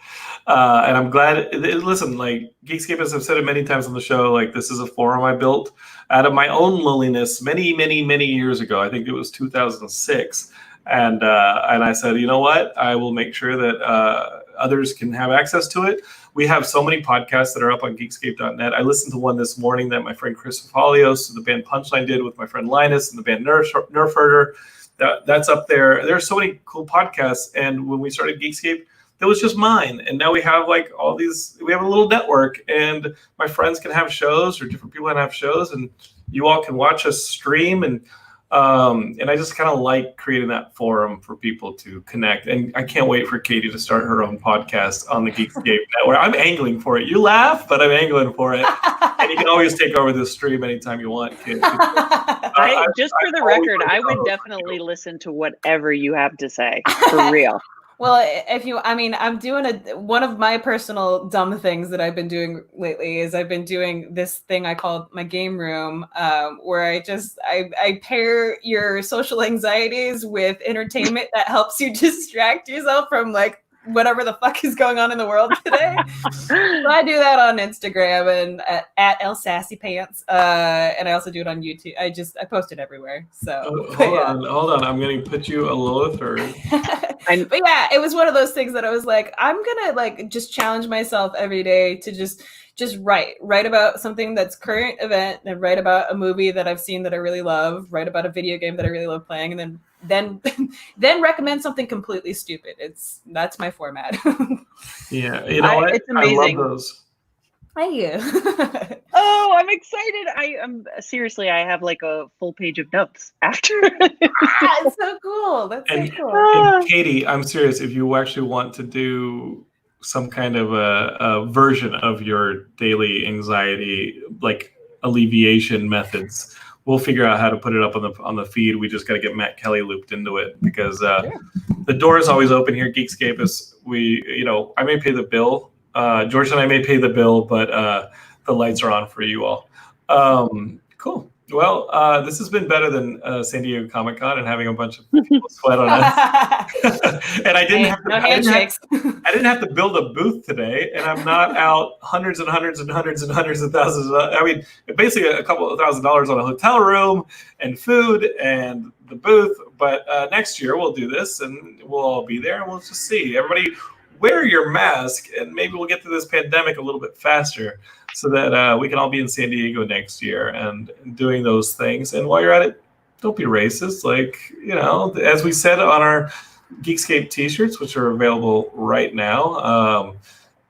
And I'm glad. Listen, like Geekscape, as I've said it many times on the show, like this is a forum I built out of my own loneliness many, many, many years ago. I think it was 2006, and I said, you know what? I will make sure that others can have access to it. We have so many podcasts that are up on Geekscape.net. I listened to one this morning that my friend Chris Fafalios, the band Punchline, did with my friend Linus and the band Nerf Herder. That's up there. There are so many cool podcasts, and when we started Geekscape, that was just mine. And now we have like all these, we have a little network, and my friends can have shows, or different people can have shows, and you all can watch us stream. And I just kind of like creating that forum for people to connect. And I can't wait for Katie to start her own podcast on the Geekscape network. I'm angling for it. You laugh, but I'm angling for it. And you can always take over the stream anytime you want, kid. Just for the record, I would definitely listen to whatever you have to say, for real. Well, I'm doing one of my personal dumb things that I've been doing lately is I've been doing this thing I call my game room, where I pair your social anxieties with entertainment that helps you distract yourself from like whatever the fuck is going on in the world today. So I do that on Instagram and at El Sassy Pants, and I also do it on YouTube. I post it everywhere. So hold on, I'm gonna put you a low third. But yeah, it was one of those things that I was like, I'm gonna like just challenge myself every day to just just write about something that's current event, and write about a movie that I've seen that I really love, write about a video game that I really love playing, and then recommend something completely stupid. That's my format. Yeah, you know what? It's amazing. I love those. Thank you. Oh, I'm excited. I'm seriously, I have like a full page of notes after. It's so cool. That's so cool. And Katie, I'm serious. If you actually want to do some kind of a version of your daily anxiety, like alleviation methods, we'll figure out how to put it up on the feed. We just got to get Matt Kelly looped into it because the door is always open here. Geekscape is I may pay the bill. George and I may pay the bill, but the lights are on for you all. Cool. Well, this has been better than San Diego Comic-Con and having a bunch of people sweat on us. And I didn't have to build a booth today, and I'm not out hundreds and hundreds and hundreds and hundreds of thousands. I mean, basically a couple of $1,000s on a hotel room and food and the booth. But next year we'll do this, and we'll all be there, and we'll just see. Everybody, wear your mask, and maybe we'll get through this pandemic a little bit faster, so that we can all be in San Diego next year and doing those things. And while you're at it, don't be racist. Like, as we said on our Geekscape t-shirts, which are available right now,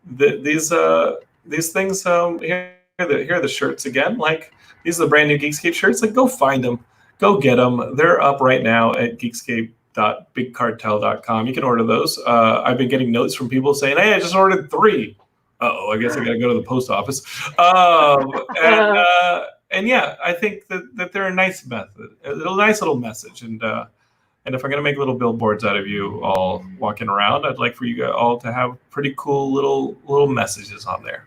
these things, here are the shirts again. Like, these are the brand new Geekscape shirts. Like, go find them. Go get them. They're up right now at geekscape.bigcartel.com. You can order those. I've been getting notes from people saying, hey, I just ordered 3. I guess I got to go to the post office. And yeah, I think that they're a nice method, a nice little message. And if I'm going to make little billboards out of you all walking around, I'd like for you all to have pretty cool little messages on there.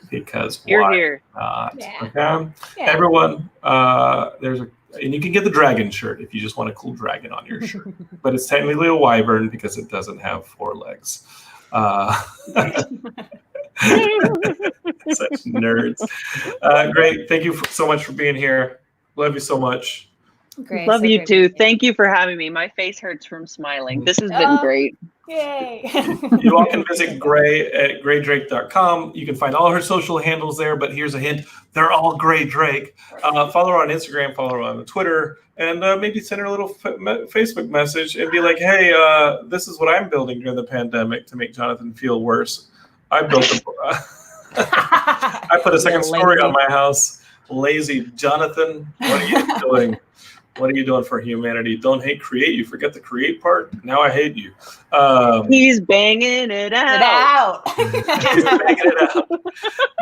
Because you're here. Yeah. Okay? Yeah. Everyone, and you can get the dragon shirt if you just want a cool dragon on your shirt. But it's technically a wyvern because it doesn't have 4 legs. Such nerds. Great. Thank you so much for being here. Love you so much. Great. Love you too. Thank you for having me. My face hurts from smiling. This has been great. Yay. You all can visit Grae at graedrake.com. You can find all her social handles there, but here's a hint. They're all Grae Drake. Follow her on Instagram, follow her on Twitter, and maybe send her a little Facebook message and be like, hey, this is what I'm building during the pandemic to make Jonathan feel worse. I put a second story on my house. Lazy Jonathan, what are you doing? What are you doing for humanity? Don't hate, create. You forget the create part. Now I hate you. He's banging it out. He's banging it out.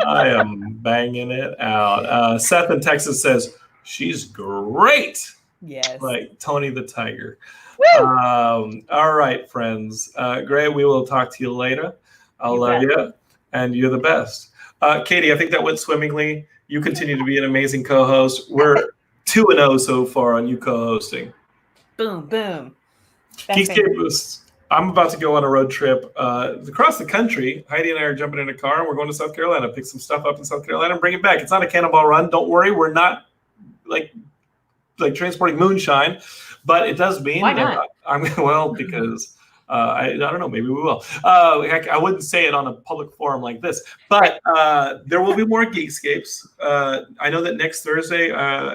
I am banging it out. Seth in Texas says, she's great. Yes. Like Tony the Tiger. All right, friends. Grae, we will talk to you later. I'll love you. And you're the best. Katie, I think that went swimmingly. You continue to be an amazing co-host. We're 2-0 so far on you co-hosting. Boom, boom. Geekscape, I'm about to go on a road trip across the country. Heidi and I are jumping in a car, and we're going to South Carolina, pick some stuff up in South Carolina, and bring it back. It's not a cannonball run. Don't worry. We're not like transporting moonshine, but it does mean why not? Because I don't know. Maybe we will. I wouldn't say it on a public forum like this, but there will be more Geekscapes. I know that next Thursday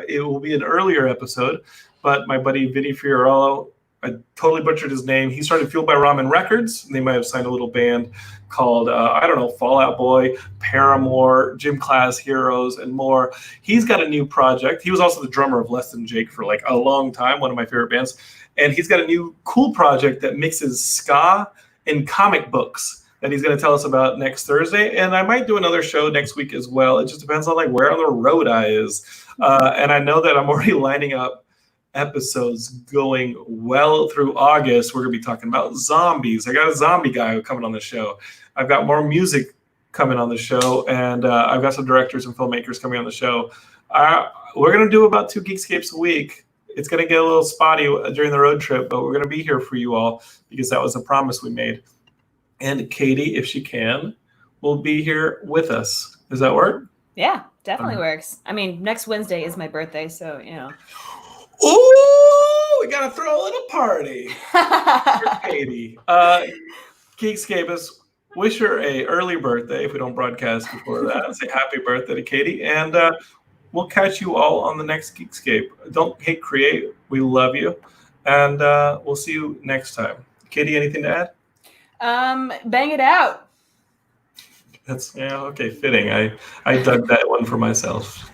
it will be an earlier episode, but my buddy Vinny Fiorillo, I totally butchered his name. He started Fueled by Ramen Records. And they might have signed a little band called, Fall Out Boy, Paramore, Gym Class Heroes, and more. He's got a new project. He was also the drummer of Less Than Jake for like a long time, one of my favorite bands. And he's got a new cool project that mixes ska and comic books that he's going to tell us about next Thursday. And I might do another show next week as well. It just depends on like where on the road I is. And I know that I'm already lining up episodes going well through August. We're going to be talking about zombies. I got a zombie guy coming on the show. I've got more music coming on the show. And I've got some directors and filmmakers coming on the show. We're going to do about 2 Geekscapes a week. It's going to get a little spotty during the road trip, but we're going to be here for you all because that was a promise we made. And Katie, if she can, will be here with us. Does that work? Yeah, definitely works. I mean, next Wednesday is my birthday, so, Ooh, we got to throw a little party for Katie. Geekscape, wish her a early birthday if we don't broadcast before that. Say happy birthday to Katie, and we'll catch you all on the next Geekscape. Don't hate create. We love you, and we'll see you next time. Katie, anything to add? Bang it out. That's okay. Fitting. I dug that one for myself.